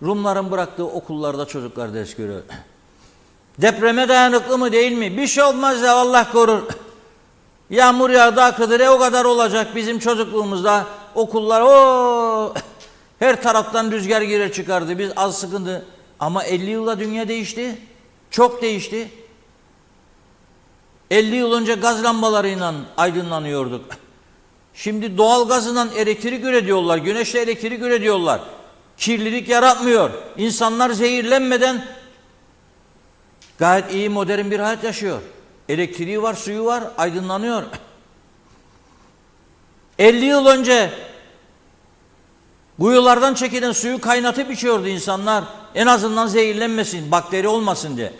Rumların bıraktığı okullarda çocuklar ders görüyor. Depreme dayanıklı mı değil mi? Bir şey olmaz ya, Allah korur. Yağmur yağdı akıdır, o kadar olacak. Bizim çocukluğumuzda okullar her taraftan rüzgar girer çıkardı. Biz az sıkıntı. Ama 50 yılda dünya değişti. Çok değişti. 50 yıl önce gaz lambalarıyla aydınlanıyorduk. Şimdi doğal gazından elektrik üretiyorlar. Güneşle elektrik üretiyorlar. Kirlilik yaratmıyor. İnsanlar zehirlenmeden gayet iyi, modern bir hayat yaşıyor. Elektriği var, suyu var, aydınlanıyor. 50 yıl önce kuyulardan çekilen suyu kaynatıp içiyordu insanlar. En azından zehirlenmesin, bakteri olmasın diye.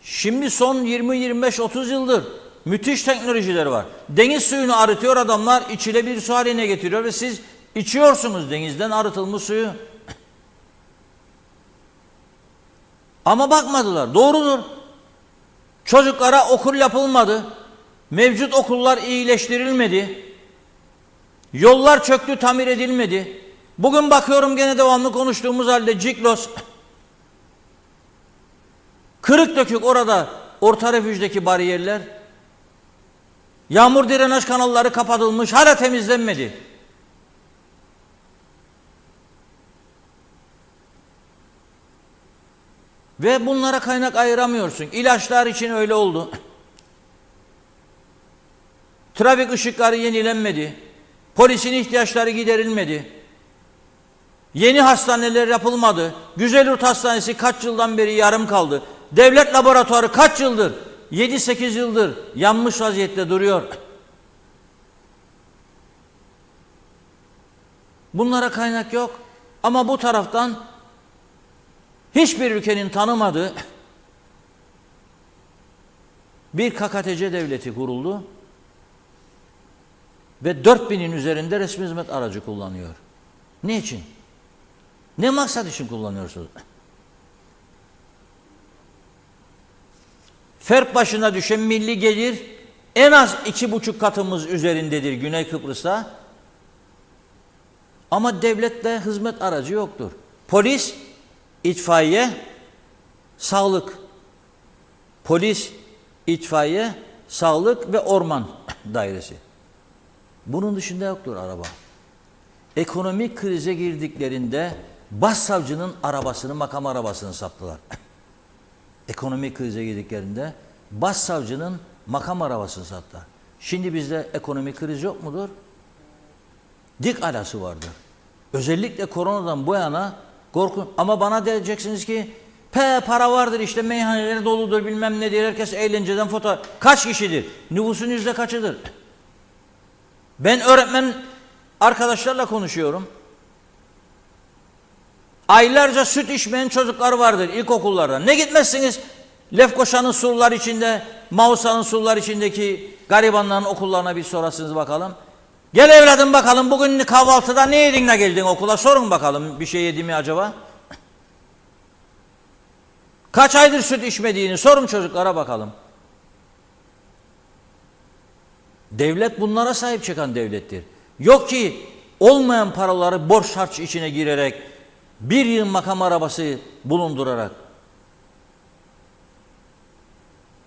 Şimdi son 20-25-30 yıldır müthiş teknolojiler var. Deniz suyunu arıtıyor adamlar, içilebilir su haline getiriyor ve siz içiyorsunuz denizden arıtılmış suyu. Ama bakmadılar. Doğrudur. Çocuklara okul yapılmadı. Mevcut okullar iyileştirilmedi. Yollar çöktü, tamir edilmedi. Bugün bakıyorum gene devamlı konuştuğumuz halde Ciklos, kırık dökük orada orta refüjdeki bariyerler, yağmur direnç kanalları kapatılmış, hala temizlenmedi. Ve bunlara kaynak ayıramıyorsun. İlaçlar için öyle oldu. Trafik ışıkları yenilenmedi. Polisin ihtiyaçları giderilmedi. Yeni hastaneler yapılmadı. Güzelyurt Hastanesi kaç yıldan beri yarım kaldı. Devlet laboratuvarı kaç yıldır? 7-8 yıldır yanmış vaziyette duruyor. Bunlara kaynak yok. Ama bu taraftan hiçbir ülkenin tanımadığı bir KKTC devleti kuruldu ve 4000'in üzerinde resmi hizmet aracı kullanıyor. Ne için? Ne maksat için kullanıyorsunuz? Fert başına düşen milli gelir en az 2,5 katımız üzerindedir Güney Kıbrıs'ta. Ama devlette hizmet aracı yoktur. Polis, itfaiye, sağlık. Polis, itfaiye, sağlık ve orman dairesi. Bunun dışında yoktur araba. Ekonomik krize girdiklerinde başsavcının arabasını, makam arabasını sattılar. Ekonomik krize girdiklerinde başsavcının makam arabasını sattılar. Şimdi bizde ekonomik kriz yok mudur? Dik alası vardır. Özellikle koronadan bu yana korkun. Ama bana diyeceksiniz ki para vardır işte, meyhaneleri doludur bilmem ne diye, herkes eğlenceden fotoğraf. Kaç kişidir? Nüfusun yüzde kaçıdır? Ben öğretmen arkadaşlarla konuşuyorum. Aylarca süt içmeyen çocuklar vardır ilkokullarda. Ne gitmezsiniz? Lefkoşa'nın surlar içinde, Mausa'nın surlar içindeki garibanların okullarına bir sorasınız bakalım. Gel evladım bakalım, bugün kahvaltıda ne yedin de geldin okula? Sorun bakalım, bir şey yedi mi acaba? Kaç aydır süt içmediğini sorun çocuklara bakalım. Devlet bunlara sahip çıkan devlettir. Yok ki olmayan paraları borç harç içine girerek, bir yıl makam arabası bulundurarak.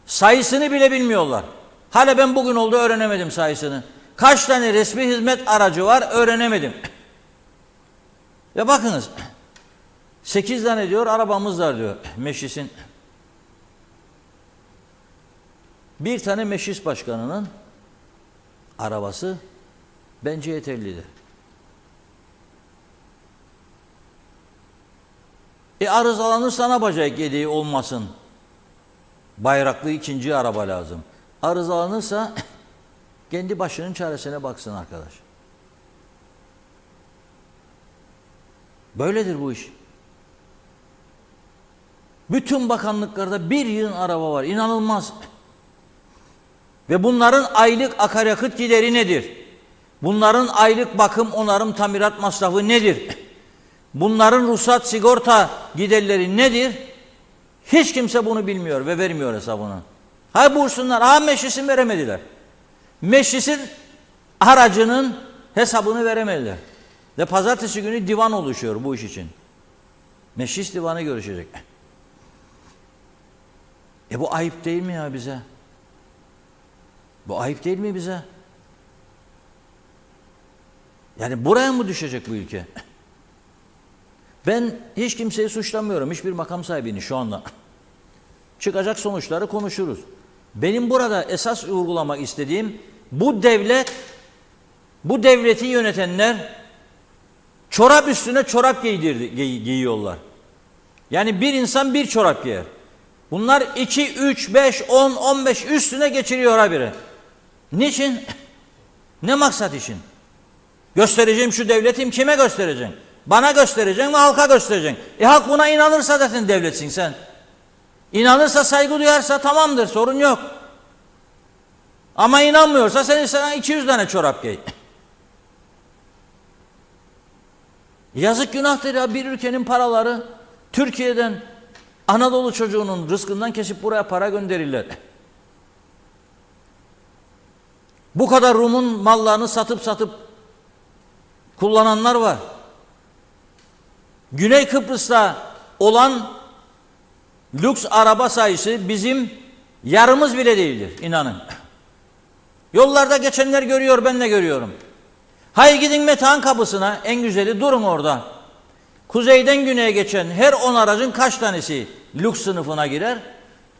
Sayısını bile bilmiyorlar. Hala ben bugün oldu öğrenemedim sayısını. Kaç tane resmi hizmet aracı var öğrenemedim. Ve bakınız, 8 tane diyor arabamız var diyor meclisin. Bir tane meclis başkanının arabası bence yeterlidir. Arızalanırsa ne yapacak, yediği olmasın. Bayraklı ikinci araba lazım. Arızalanırsa kendi başının çaresine baksın arkadaş. Böyledir bu iş. Bütün bakanlıklarda bir yığın araba var. İnanılmaz. Ve bunların aylık akaryakıt gideri nedir? Bunların aylık bakım, onarım, tamirat masrafı nedir? Bunların ruhsat, sigorta giderleri nedir? Hiç kimse bunu bilmiyor ve vermiyor hesabını. Hay buyursunlar, meclisin veremediler. Meclisin haracının hesabını veremediler. Ve pazartesi günü divan oluşuyor bu iş için. Meclis divanı görüşecek. Bu ayıp değil mi ya bize? Bu ayıp değil mi bize? Yani buraya mı düşecek bu ülke? Ben hiç kimseyi suçlamıyorum. Hiçbir makam sahibini şu anda. Çıkacak sonuçları konuşuruz. Benim burada esas vurgulamak istediğim bu devleti yönetenler çorap üstüne çorap giyiyorlar. Yani bir insan bir çorap giyer. Bunlar 2, 3, 5, 10, 15 üstüne geçiriyor habire. Niçin? Ne maksat için? Göstereceğim şu devletim, kime göstereceğim? Bana göstereceğim ve halka göstereceğim. Halk buna inanırsa zaten devletsin sen. İnanırsa, saygı duyarsa tamamdır, sorun yok. Ama inanmıyorsa sen sana 200 tane çorap giy. Yazık, günahtır ya, bir ülkenin paraları Türkiye'den Anadolu çocuğunun rızkından kesip buraya para gönderirler. Bu kadar Rum'un mallarını satıp kullananlar var. Güney Kıbrıs'ta olan lüks araba sayısı bizim yarımız bile değildir, inanın. Yollarda geçenler görüyor, ben de görüyorum. Hayır, gidin Metehan kapısına, en güzeli, durun orada. Kuzeyden güneye geçen her 10 aracın kaç tanesi lüks sınıfına girer?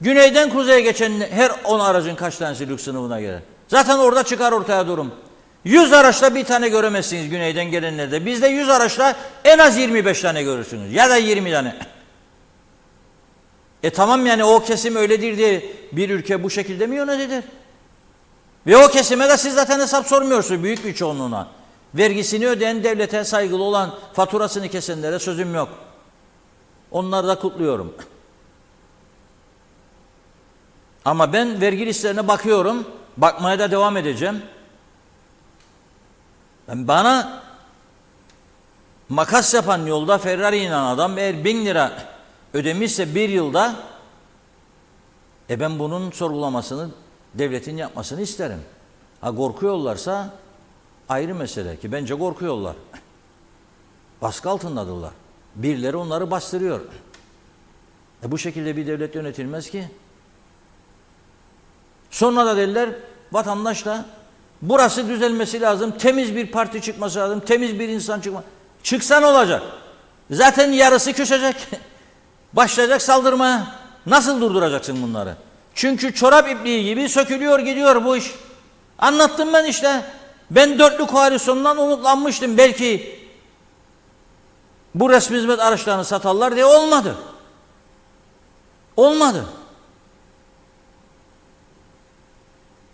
Güneyden kuzeye geçen her 10 aracın kaç tanesi lüks sınıfına girer? Zaten orada çıkar ortaya durum. 100 araçla bir tane göremezsiniz güneyden gelenlerde. Bizde 100 araçla en az 25 tane görürsünüz. Ya da 20 tane. Tamam, yani o kesim öyledir diye bir ülke bu şekilde mi yönetilir? Ve o kesime de siz zaten hesap sormuyorsunuz, büyük bir çoğunluğuna. Vergisini ödeyen, devlete saygılı olan, faturasını kesenlere sözüm yok. Onları da kutluyorum. Ama ben vergi listelerine bakıyorum, bakmaya da devam edeceğim. Bana makas yapan yolda Ferrari inen adam eğer 1000 lira ödemişse bir yılda, ben bunun sorgulamasını devletin yapmasını isterim. Korkuyorlarsa ayrı mesele, ki bence korkuyorlar. Baskı altındadırlar. Birileri onları bastırıyor. Bu şekilde bir devlet yönetilmez ki. Sonra da dediler, vatandaş da burası düzelmesi lazım, temiz bir parti çıkması lazım, temiz bir insan çıkması. Çıksa ne olacak? Zaten yarısı küsecek. Başlayacak saldırmaya. Nasıl durduracaksın bunları? Çünkü çorap ipliği gibi sökülüyor gidiyor bu iş. Anlattım ben işte. Ben dörtlü koalisyondan umutlanmıştım. Belki bu resmi hizmet araçlarını satarlar diye, olmadı. Olmadı.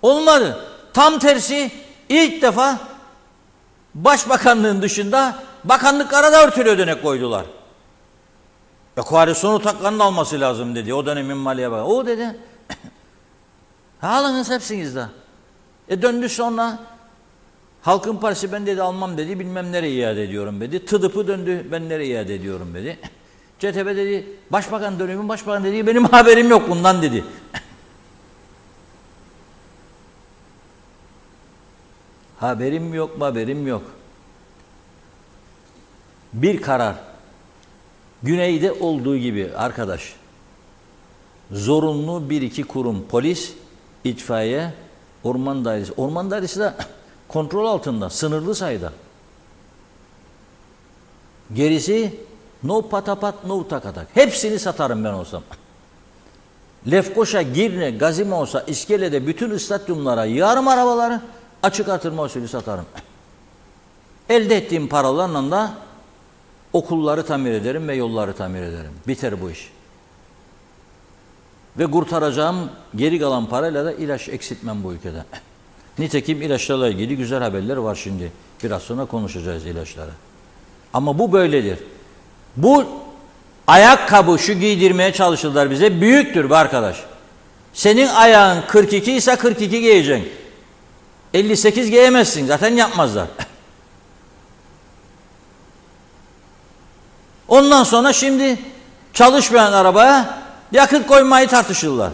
Olmadı. Tam tersi, ilk defa Başbakanlığın dışında bakanlıklara da örtülü ödenek koydular. Koalisyon ortaklarının alması lazım dedi. O dönemin Maliye Bakanı. O dedi. Alınız hepsinizde. Döndü sonra Halkın Partisi, ben dedi almam dedi, bilmem nereye iade ediyorum dedi. TDP döndü, ben nereye iade ediyorum dedi. CTP dedi, başbakan dönemin başbakan dedi, benim haberim yok bundan dedi. Haberim yok. Bir karar, güneyde olduğu gibi arkadaş, zorunlu bir iki kurum, polis, itfaiye, orman dairesi. Orman dairesi de kontrol altında, sınırlı sayıda. Gerisi no patapat, no takatak. Hepsini satarım ben olsam. Lefkoşa, Girne, Gazimos'a, İskele'de bütün stadyumlara yığarım arabaları, açık artırma usulü satarım. Elde ettiğim paralarla da okulları tamir ederim ve yolları tamir ederim. Biter bu iş. Ve kurtaracağım geri kalan parayla da ilaç eksiltmem bu ülkede. Nitekim ilaçlarla ilgili güzel haberler var şimdi. Biraz sonra konuşacağız ilaçları. Ama bu böyledir. Bu ayakkabı şu giydirmeye çalışırlar bize. Büyüktür be arkadaş. Senin ayağın 42 ise 42 giyeceksin. 58 giyemezsin. Zaten yapmazlar. Ondan sonra şimdi çalışmayan arabaya yakıt koymayı tartışırlar.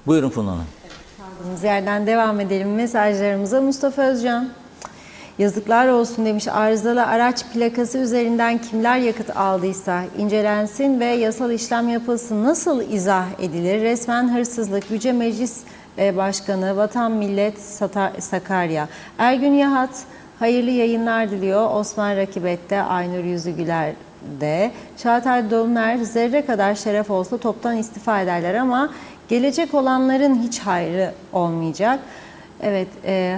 Buyurun Funda Hanım. Kaldığımız yerden devam edelim mesajlarımıza. Mustafa Özcan, yazıklar olsun demiş. Arızalı araç plakası üzerinden kimler yakıt aldıysa incelensin ve yasal işlem yapılsın. Nasıl izah edilir? Resmen hırsızlık. Yüce Meclis Başkanı, Vatan Millet Sakarya. Ergün Yahat, hayırlı yayınlar diliyor. Osman Rakibet'te, Aynur Yüzügüler'de. Çağatay Doluner, zerre kadar şeref olsa toptan istifa ederler ama gelecek olanların hiç hayrı olmayacak. Evet,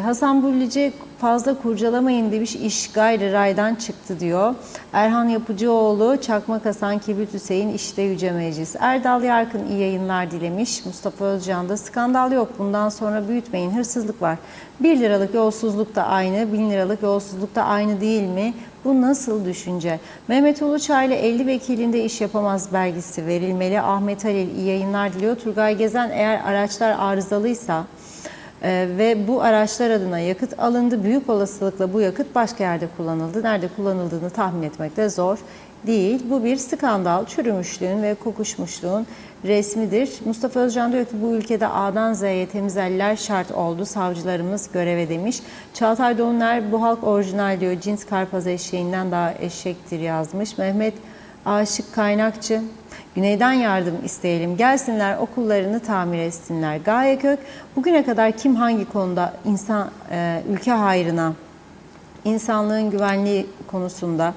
Hasan Bullici, fazla kurcalamayın demiş, iş gayrı raydan çıktı diyor. Erhan Yapıcıoğlu, Çakmak Hasan, Kibrit Hüseyin, işte Yüce Meclis. Erdal Yarkın iyi yayınlar dilemiş. Mustafa Özcan da, skandal yok, bundan sonra büyütmeyin, hırsızlık var. 1 liralık yolsuzluk da aynı, 1000 liralık yolsuzluk da aynı değil mi? Bu nasıl düşünce? Mehmet Uluçaylı, 50 vekilinde iş yapamaz belgesi verilmeli. Ahmet Halil iyi yayınlar diliyor. Turgay Gezen, eğer araçlar arızalıysa ve bu araçlar adına yakıt alındı, büyük olasılıkla bu yakıt başka yerde kullanıldı. Nerede kullanıldığını tahmin etmek de zor değil. Bu bir skandal, çürümüşlüğün ve kokuşmuşluğun resmidir. Mustafa Özcan diyor ki bu ülkede A'dan Z'ye temiz eller şart oldu. Savcılarımız göreve demiş. Çağatay Doğuner, bu halk orijinal diyor. Cins karpaz eşeğinden daha eşektir yazmış. Mehmet Aşık Kaynakçı, Güneyden yardım isteyelim. Gelsinler, okullarını tamir etsinler. Gaye Kök, bugüne kadar kim hangi konuda ülke hayrına, insanlığın güvenliği konusunda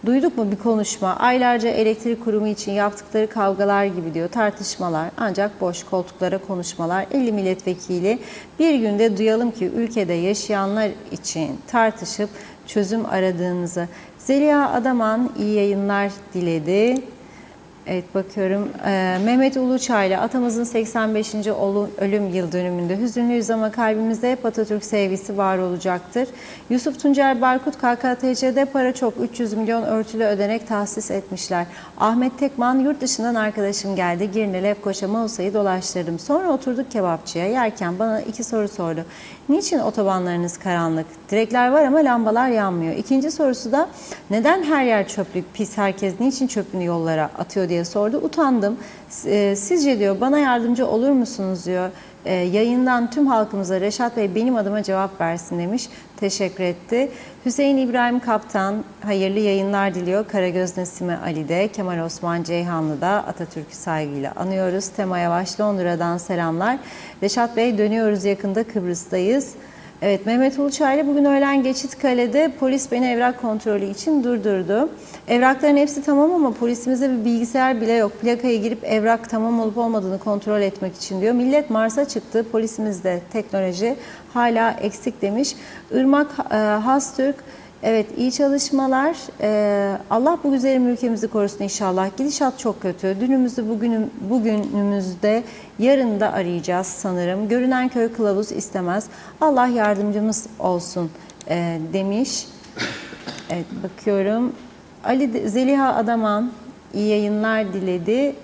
duyduk mu bir konuşma? Aylarca elektrik kurumu için yaptıkları kavgalar gibi diyor, tartışmalar, ancak boş koltuklara konuşmalar. 50 milletvekili bir günde duyalım ki ülkede yaşayanlar için tartışıp çözüm aradığınızı. Zeliha Adaman iyi yayınlar diledi. Evet, bakıyorum. Mehmet Uluçaylı, atamızın 85. ölüm yıl dönümünde hüzünlüyüz ama kalbimizde hep Atatürk sevgisi var olacaktır. Yusuf Tuncer Barkut, KKTC'de para çok, 300 milyon örtülü ödenek tahsis etmişler. Ahmet Tekman, yurt dışından arkadaşım geldi, Girne Lefkoşa Mausa'yı dolaştırdım. Sonra oturduk kebapçıya, yerken bana 2 soru sordu. Niçin otobanlarınız karanlık? Direkler var ama lambalar yanmıyor. İkinci sorusu da neden her yer çöplük, pis, herkes niçin çöpünü yollara atıyor diye sordu. Utandım. Sizce diyor bana yardımcı olur musunuz diyor. Yayından tüm halkımıza Reşat Bey benim adıma cevap versin demiş. Teşekkür etti. Hüseyin İbrahim Kaptan hayırlı yayınlar diliyor. Karagöz Nesime Ali'de, Kemal Osman Ceyhanlı'da Atatürk'ü saygıyla anıyoruz. Tema Yavaş Londra'dan selamlar. Reşat Bey dönüyoruz, yakında Kıbrıs'tayız. Evet, Mehmet Uluçaylı, bugün öğlen Geçitkale'de polis beni evrak kontrolü için durdurdu. Evrakların hepsi tamam ama polisimizde bir bilgisayar bile yok. Plakaya girip evrak tamam olup olmadığını kontrol etmek için diyor. Millet Mars'a çıktı, polisimizde teknoloji hala eksik demiş. Irmak Hastürk, evet iyi çalışmalar. Allah bu güzelim ülkemizi korusun inşallah. Gidişat çok kötü. Dünümüzü bugünümüzde, yarın da arayacağız sanırım. Görünen köy kılavuz istemez. Allah yardımcımız olsun demiş. Evet, bakıyorum. Zeliha Adaman iyi yayınlar diledi.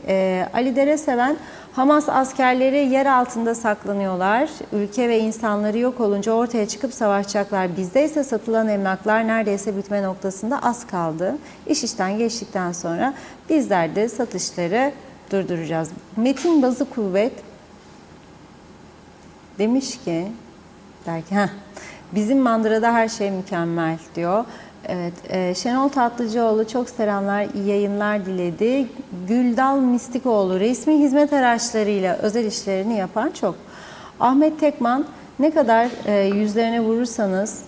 Ali Dereseven, Hamas askerleri yer altında saklanıyorlar. Ülke ve insanları yok olunca ortaya çıkıp savaşacaklar. Bizde ise satılan emlaklar neredeyse bitme noktasında, az kaldı. İş işten geçtikten sonra bizler de satışları durduracağız. Metin Bazı Kuvvet demiş ki, bizim mandırada her şey mükemmel diyor. Evet, Şenol Tatlıcıoğlu çok selamlar, iyi yayınlar diledi. Güldal Mistikoğlu, resmi hizmet araçlarıyla özel işlerini yapan çok. Ahmet Tekman, ne kadar yüzlerine vurursanız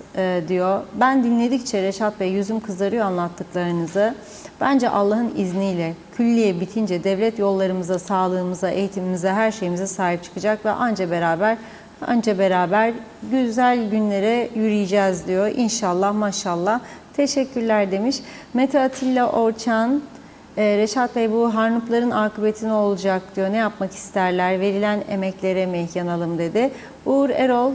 diyor. Ben dinledikçe Reşat Bey yüzüm kızarıyor anlattıklarınızı. Bence Allah'ın izniyle külliye bitince devlet yollarımıza, sağlığımıza, eğitimimize, her şeyimize sahip çıkacak ve anca beraber güzel günlere yürüyeceğiz diyor. İnşallah, maşallah. Teşekkürler demiş. Mete Atilla Orçan, Reşat Bey bu harnupların akıbeti ne olacak diyor. Ne yapmak isterler? Verilen emeklere mi yanalım dedi. Uğur Erol,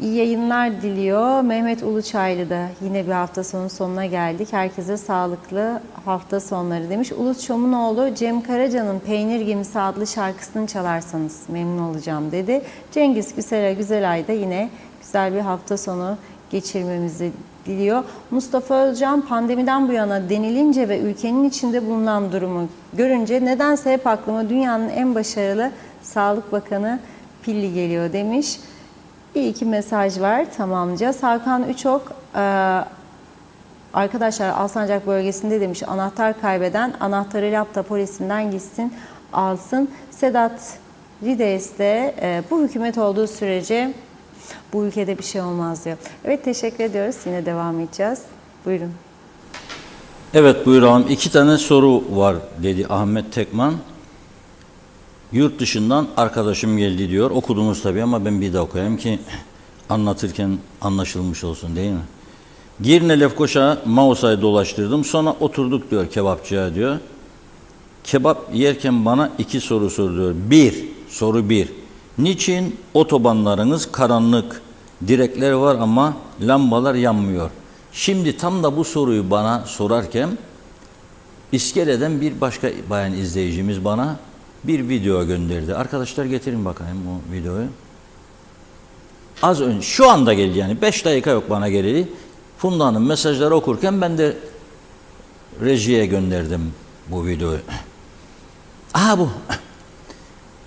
İyi yayınlar diliyor. Mehmet Uluçaylı da yine bir hafta sonu sonuna geldik. Herkese sağlıklı hafta sonları demiş. Ulus Çomunoğlu, Cem Karaca'nın Peynir Gemisi adlı şarkısını çalarsanız memnun olacağım dedi. Cengiz Güzelay da yine güzel bir hafta sonu geçirmemizi diliyor. Mustafa Özcan, pandemiden bu yana denilince ve ülkenin içinde bulunan durumu görünce nedense hep aklıma dünyanın en başarılı Sağlık Bakanı Pilli geliyor demiş. Bir iki mesaj var, tamamlayacağız. Hakan Üçok, arkadaşlar Alsancak bölgesinde demiş, anahtar kaybeden anahtarı lapta polisinden gitsin alsın. Sedat Rides de bu hükümet olduğu sürece bu ülkede bir şey olmaz diyor. Evet, teşekkür ediyoruz. Yine devam edeceğiz. Buyurun. Evet, buyuralım. 2 tane soru var dedi Ahmet Tekman. Yurt dışından arkadaşım geldi diyor. Okudunuz tabii ama ben bir daha okuyayım ki anlatırken anlaşılmış olsun, değil mi? Girne Lefkoşa Mausa'yı dolaştırdım. Sonra oturduk diyor kebapçıya diyor. Kebap yerken bana 2 soru soruyor. Soru 1. Niçin otobanlarınız karanlık? Direkler var ama lambalar yanmıyor. Şimdi tam da bu soruyu bana sorarken İskele'den bir başka bayan izleyicimiz bana bir video gönderdi. Arkadaşlar getirin bakayım o videoyu. Az önce, şu anda geldi yani. 5 dakika yok bana geleli. Funda Hanım mesajları okurken ben de rejiye gönderdim bu videoyu. Aha bu.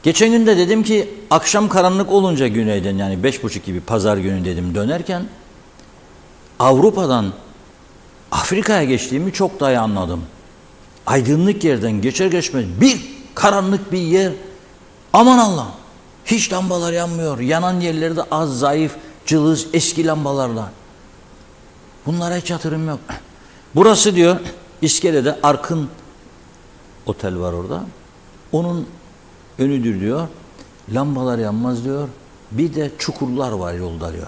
Geçen gün de dedim ki akşam karanlık olunca güneyden, yani 5.30 gibi pazar günü dedim dönerken Avrupa'dan Afrika'ya geçtiğimi çok daha iyi anladım. Aydınlık yerden geçer geçmez bir karanlık bir yer. Aman Allah'ım, hiç lambalar yanmıyor. Yanan yerlerde az, zayıf, cılız, eski lambalarla. Bunlara hiç yatırım yok. Burası diyor İskele'de Arkın Otel var orada. Onun önüdür diyor. Lambalar yanmaz diyor. Bir de çukurlar var yolda diyor.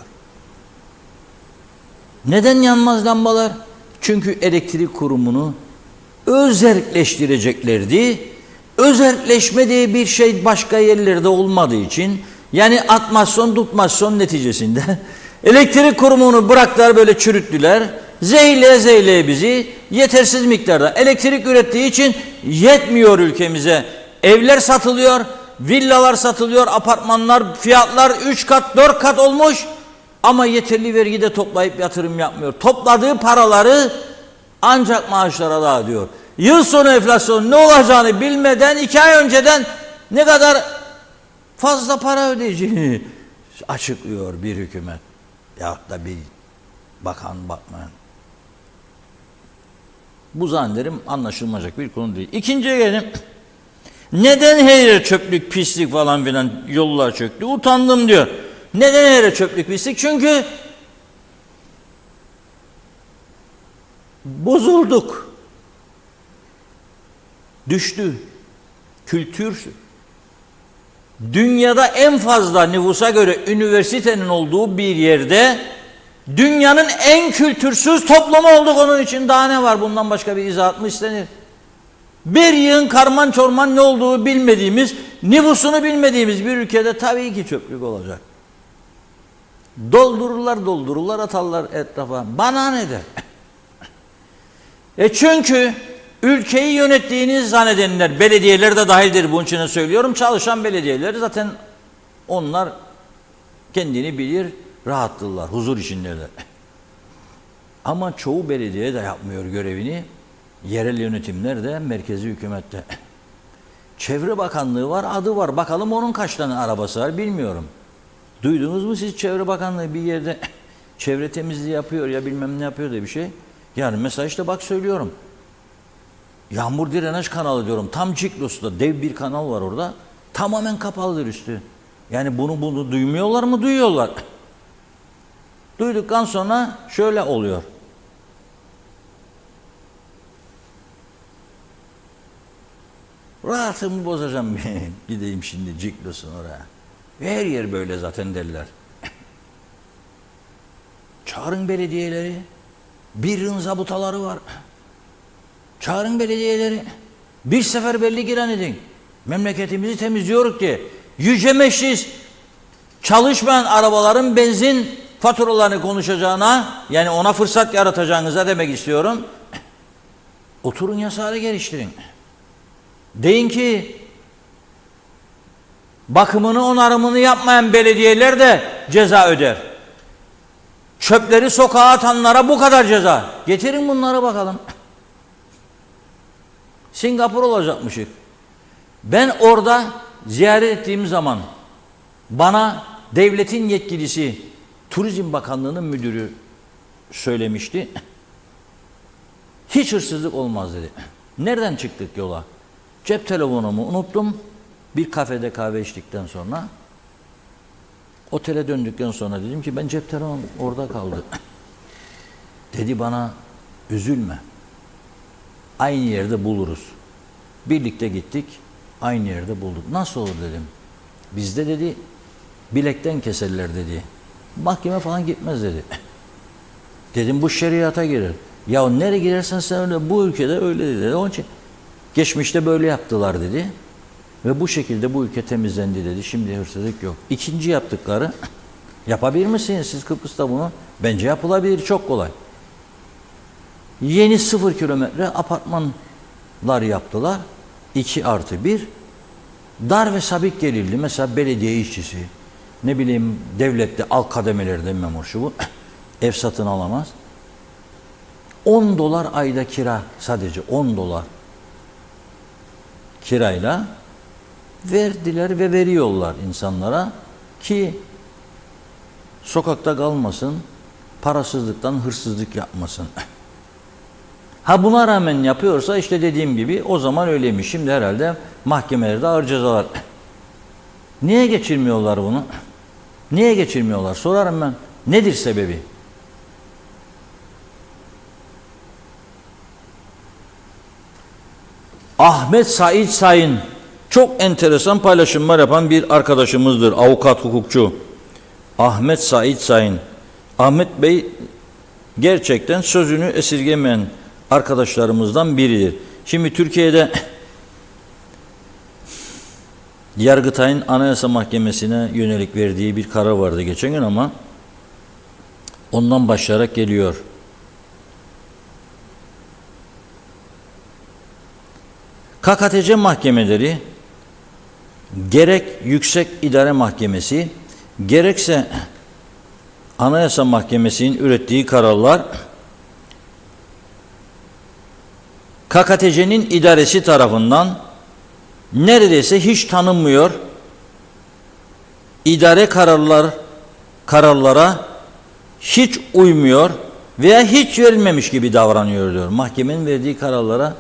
Neden yanmaz lambalar? Çünkü elektrik kurumunu özelleştireceklerdi. Özelleşme diye bir şey başka yerlerde olmadığı için, yani atmasyon tutmasyon neticesinde elektrik kurumunu bıraktılar, böyle çürüttüler. Zeyle bizi yetersiz miktarda elektrik ürettiği için yetmiyor ülkemize. Evler satılıyor, villalar satılıyor, apartmanlar, fiyatlar 3 kat 4 kat olmuş ama yeterli vergi de toplayıp yatırım yapmıyor. Topladığı paraları ancak maaşlara dağıtıyor. Yıl sonu enflasyon ne olacağını bilmeden 2 ay önceden ne kadar fazla para ödeyeceğini açıklıyor bir hükümet yahut da bir bakan bakmayan. Bu zannederim anlaşılmayacak bir konu değil. İkinciye gelelim. Neden her yere çöplük, pislik falan filan, yollar çöktü? Utandım diyor. Neden her yere çöplük, pislik? Çünkü bozulduk. Düştü. Kültür. Dünyada en fazla nüfusa göre üniversitenin olduğu bir yerde dünyanın en kültürsüz toplumu olduk, onun için daha ne var? Bundan başka bir izahat mı istenir? Bir yığın karman çorman ne olduğu bilmediğimiz, nüfusunu bilmediğimiz bir ülkede tabii ki çöplük olacak. Doldururlar atarlar etrafa. Bana ne der? Çünkü ülkeyi yönettiğiniz zannedenler, belediyeler de dahildir bunun için söylüyorum, çalışan belediyeler zaten onlar kendini bilir, rahattırlar, huzur içindeler. Ama çoğu belediye de yapmıyor görevini. Yerel yönetimler de, merkezi hükümette. Çevre Bakanlığı var, adı var. Bakalım onun kaç tane arabası var bilmiyorum. Duydunuz mu siz Çevre Bakanlığı bir yerde çevre temizliği yapıyor ya bilmem ne yapıyor diye bir şey? Yani mesela işte bak söylüyorum. Yağmur Direnaj Kanalı diyorum. Tam Ciklos'ta dev bir kanal var orada. Tamamen kapalıdır üstü. Yani bunu duymuyorlar mı? Duyuyorlar. Duyduktan sonra şöyle oluyor. Rahatımı bozacağım, gideyim şimdi Ciklos'un oraya. Her yer böyle zaten derler. Çağırın belediyeleri. Bir zabıtaları var. Çağırın belediyeleri. Bir seferberlik ilan edin. Memleketimizi temizliyoruz ki. Yüce Meclis çalışmayan arabaların benzin faturalarını konuşacağına, yani ona fırsat yaratacağınıza demek istiyorum. Oturun yasağı geliştirin. Deyin ki bakımını, onarımını yapmayan belediyeler de ceza öder. Çöpleri sokağa atanlara bu kadar ceza. Getirin bunları bakalım. Singapur olacakmışık. Ben orada ziyaret ettiğim zaman bana devletin yetkilisi, Turizm Bakanlığı'nın müdürü söylemişti. Hiç hırsızlık olmaz dedi. Nereden çıktık yola? Cep telefonumu unuttum. Bir kafede kahve içtikten sonra otele döndükten sonra dedim ki ben cep telefonum orada kaldı. Dedi bana üzülme. Aynı yerde buluruz. Birlikte gittik. Aynı yerde bulduk. Nasıl olur dedim. Bizde dedi bilekten keserler dedi. Mahkeme falan gitmez dedi. Dedim bu şeriata girer. Ya nereye girersen sen öyle, bu ülkede öyle dedi. Onun için geçmişte böyle yaptılar dedi. Ve bu şekilde bu ülke temizlendi dedi. Şimdi hırsızlık yok. İkinci yaptıkları, yapabilir misiniz siz Kıbrıs'ta bunu? Bence yapılabilir, çok kolay. Yeni 0 kilometre apartmanlar yaptılar. 2+1. Dar ve sabit gelirli. Mesela belediye işçisi, ne bileyim devlette alt kademelerde memur şu bu. Ev satın alamaz. $10 ayda kira, sadece $10 kirayla verdiler ve veriyorlar insanlara ki sokakta kalmasın, parasızlıktan hırsızlık yapmasın. Ha buna rağmen yapıyorsa işte dediğim gibi o zaman öyleymiş. Şimdi herhalde mahkemelerde ağır cezalar. Niye geçirmiyorlar bunu? Niye geçirmiyorlar? Sorarım ben. Nedir sebebi? Ahmet Said Sayın çok enteresan paylaşımlar yapan bir arkadaşımızdır. Avukat, hukukçu. Ahmet Said Sayın. Ahmet Bey gerçekten sözünü esirgemeyen arkadaşlarımızdan biridir. Şimdi Türkiye'de Yargıtay'ın Anayasa Mahkemesi'ne yönelik verdiği bir karar vardı geçen gün ama ondan başlayarak geliyor. KKTC mahkemeleri gerek Yüksek İdare Mahkemesi gerekse Anayasa Mahkemesi'nin ürettiği kararlar KKTC'nin idaresi tarafından neredeyse hiç tanınmıyor. İdare kararlara hiç uymuyor veya hiç verilmemiş gibi davranıyor diyor. Mahkemenin verdiği kararlara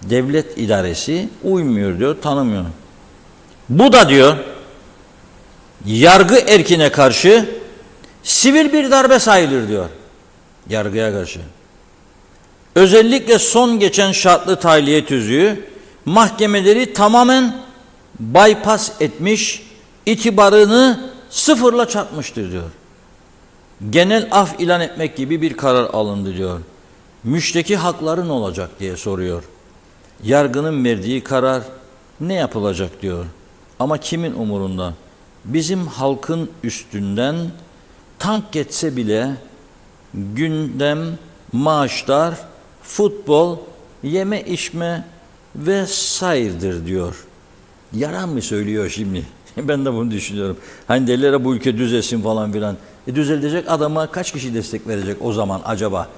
devlet idaresi uymuyor diyor, tanımıyor. Bu da diyor yargı erkine karşı sivil bir darbe sayılır diyor. Yargıya karşı. Özellikle son geçen şartlı tahliye tüzüğü mahkemeleri tamamen bypass etmiş, itibarını sıfırla çarpmıştır diyor. Genel af ilan etmek gibi bir karar alındı diyor. Müşteki hakları ne olacak diye soruyor. Yargının verdiği karar ne yapılacak diyor. Ama kimin umurunda? Bizim halkın üstünden tank geçse bile gündem, maaşlar, futbol, yeme içme vesairedir diyor. Yalan mı söylüyor şimdi? Ben de bunu düşünüyorum. Hani derler bu ülke düzelsin falan filan. Düzelecek adama kaç kişi destek verecek o zaman acaba?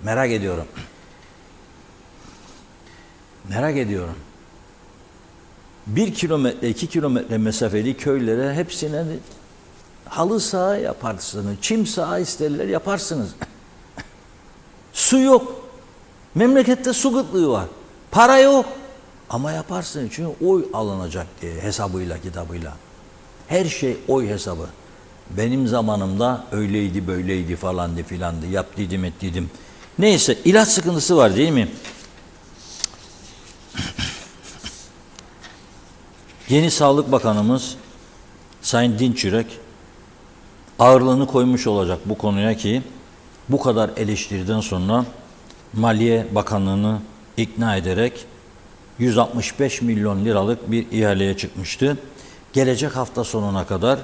Merak ediyorum. Merak ediyorum. 1 kilometre, 2 kilometre mesafeli köylere hepsine halı saha yaparsınız. Çim saha isterler yaparsınız. Su yok. Memlekette su kıtlığı var. Para yok. Ama yaparsın çünkü oy alınacak diye hesabıyla kitabıyla. Her şey oy hesabı. Benim zamanımda öyleydi böyleydi falandı filandı yaptıydım ettiydim. Neyse ilaç sıkıntısı var değil mi? Yeni Sağlık Bakanımız Sayın Dinçürek ağırlığını koymuş olacak bu konuya ki bu kadar eleştiriden sonra Maliye Bakanlığı'nı ikna ederek 165 milyon liralık bir ihaleye çıkmıştı. Gelecek hafta sonuna kadar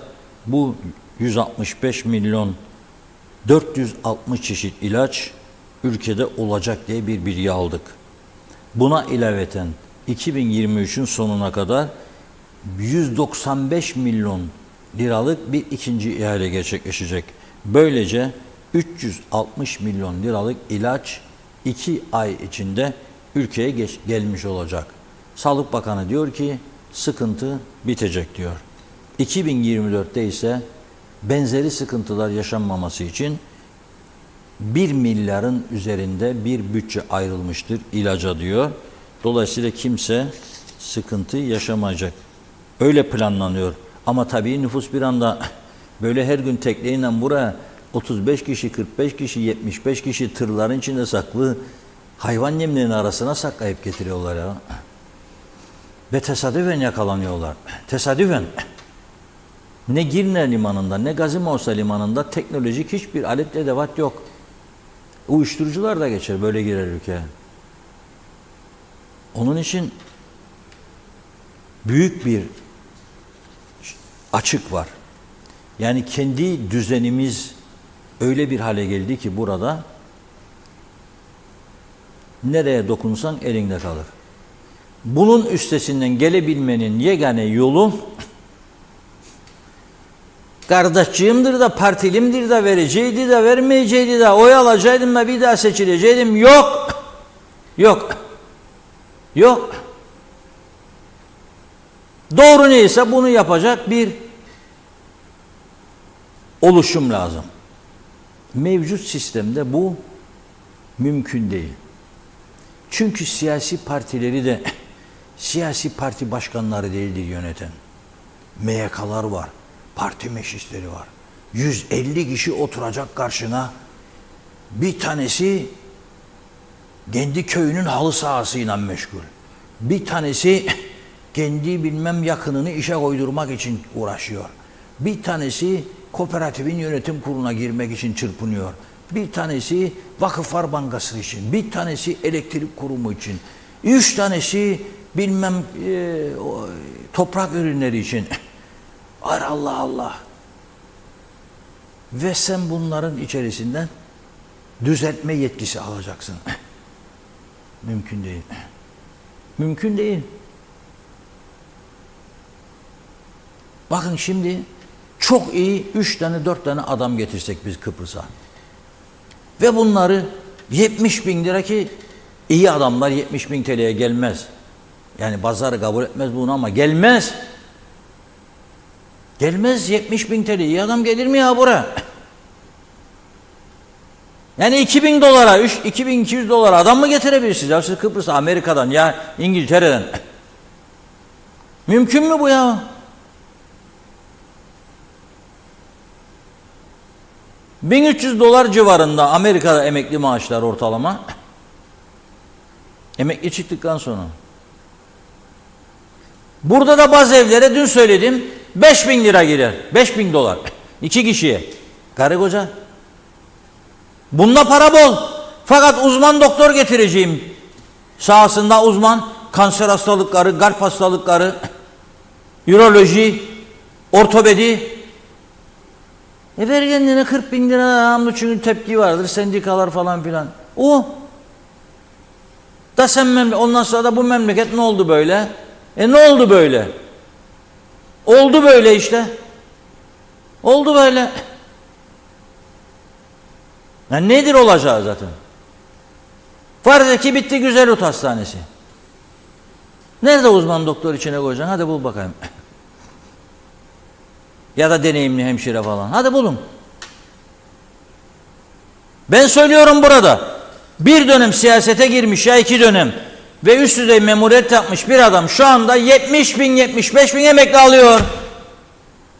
bu 165 milyon 460 çeşit ilaç ülkede olacak diye bir bilgi aldık. Buna ilaveten 2023'ün sonuna kadar 195 milyon liralık bir ikinci ihale gerçekleşecek. Böylece 360 milyon liralık ilaç 2 ay içinde ülkeye gelmiş olacak. Sağlık Bakanı diyor ki sıkıntı bitecek diyor. 2024'te ise benzeri sıkıntılar yaşanmaması için 1 milyarın üzerinde bir bütçe ayrılmıştır ilaca diyor. Dolayısıyla kimse sıkıntı yaşamayacak. Öyle planlanıyor. Ama tabii nüfus bir anda böyle her gün tekneyle buraya 35 kişi, 45 kişi, 75 kişi tırların içinde saklı hayvan yemlerinin arasına saklayıp getiriyorlar ya. Ve tesadüfen yakalanıyorlar. Tesadüfen. Ne Girne limanında ne Gazimavsa limanında teknolojik hiçbir alet edevat yok. Uyuşturucular da geçer böyle girer ülkeye. Onun için büyük bir açık var. Yani kendi düzenimiz öyle bir hale geldi ki burada nereye dokunsan elinde kalır. Bunun üstesinden gelebilmenin yegane yolu kardeşçiğimdir de partilimdir de vereceğiydi de vermeyeceğiydi de oy alacaydım da bir daha seçileceydim. Yok. Yok. Yok. Doğru neyse bunu yapacak bir oluşum lazım. Mevcut sistemde bu mümkün değil. Çünkü siyasi partileri de siyasi parti başkanları değildir yöneten. MYK'lar var, parti meclisleri var. 150 kişi oturacak karşına. Bir tanesi kendi köyünün halı sahasıyla meşgul. Bir tanesi kendi bilmem yakınını işe koydurmak için uğraşıyor. Bir tanesi kooperatifin yönetim kuruluna girmek için çırpınıyor. Bir tanesi Vakıflar Bankası için, bir tanesi elektrik kurumu için, 3 tanesi bilmem toprak ürünleri için. Allah Allah. Ve sen bunların içerisinden düzeltme yetkisi alacaksın. Mümkün değil. Mümkün değil. Bakın şimdi çok iyi 3 tane 4 tane adam getirsek biz Kıbrıs'a. Ve bunları 70 bin lira ki iyi adamlar 70 bin TL'ye gelmez. Yani pazarı kabul etmez bunu ama gelmez. Gelmez 70 bin TL. İyi adam gelir mi ya buraya? Yani 2000 dolara, 2200 dolara adam mı getirebilirsiniz? Ya siz Kıbrıs'a Amerika'dan ya İngiltere'den. Mümkün mü bu ya? $1300 civarında Amerika'da emekli maaşlar ortalama. Emekli çıktıktan sonra. Burada da bazı evlere dün söyledim 5000 lira girer. 5000 dolar. 2 kişiye. Karı koca. Bunda para bol. Fakat uzman doktor getireceğim. Sahasında uzman. Kanser hastalıkları, kalp hastalıkları, üroloji, ortopedi. Ver kendine 40 bin lira hamlı çünkü tepki vardır. Sendikalar falan filan. O. Da sen ondan sonra da bu memleket ne oldu böyle? Ne oldu böyle? Oldu böyle işte. Oldu böyle. Yani nedir olacağı zaten? Farz et ki bitti Güzelhut Hastanesi. Nerede uzman doktor içine koyacaksın? Hadi bul bakayım. Ya da deneyimli hemşire falan. Hadi bulun. Ben söylüyorum burada. Bir dönem siyasete girmiş ya 2 dönem ve üst düzey memuriyet yapmış bir adam şu anda 70 bin 75 bin emekli alıyor.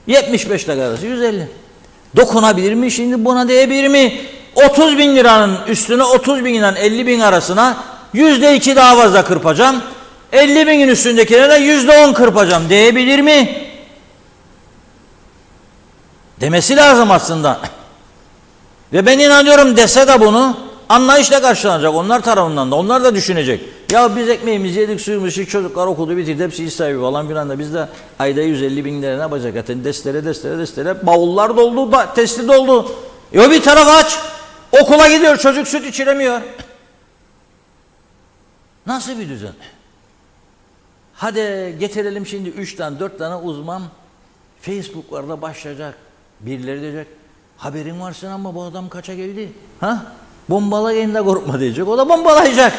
75 dakika arası 150. Dokunabilir mi şimdi buna değebilir mi? 30 bin liranın üstüne 30 bin ile 50 bin arasına %2 daha fazla kırpacağım. 50 binin üstündekine de %10 kırpacağım. Değebilir mi? Demesi lazım aslında. Ve ben inanıyorum dese de bunu anlayışla karşılanacak onlar tarafından da. Onlar da düşünecek. Ya biz ekmeğimizi yedik, suyumuzu içtik, çocuklar okudu, bitirdi, hepsi iş sahibi falan filan da biz de ayda 150 bin lira ne yapacak? Zaten destere, bavullar doldu, testi doldu. O bir taraf aç, okula gidiyor, çocuk süt içiremiyor. Nasıl bir düzen? Hadi getirelim şimdi 3 tane 4 tane uzman Facebook'larda başlayacak. Birileri diyecek, haberin varsın ama bu adam kaça geldi? Ha? Bombalayın da korkma diyecek. O da bombalayacak.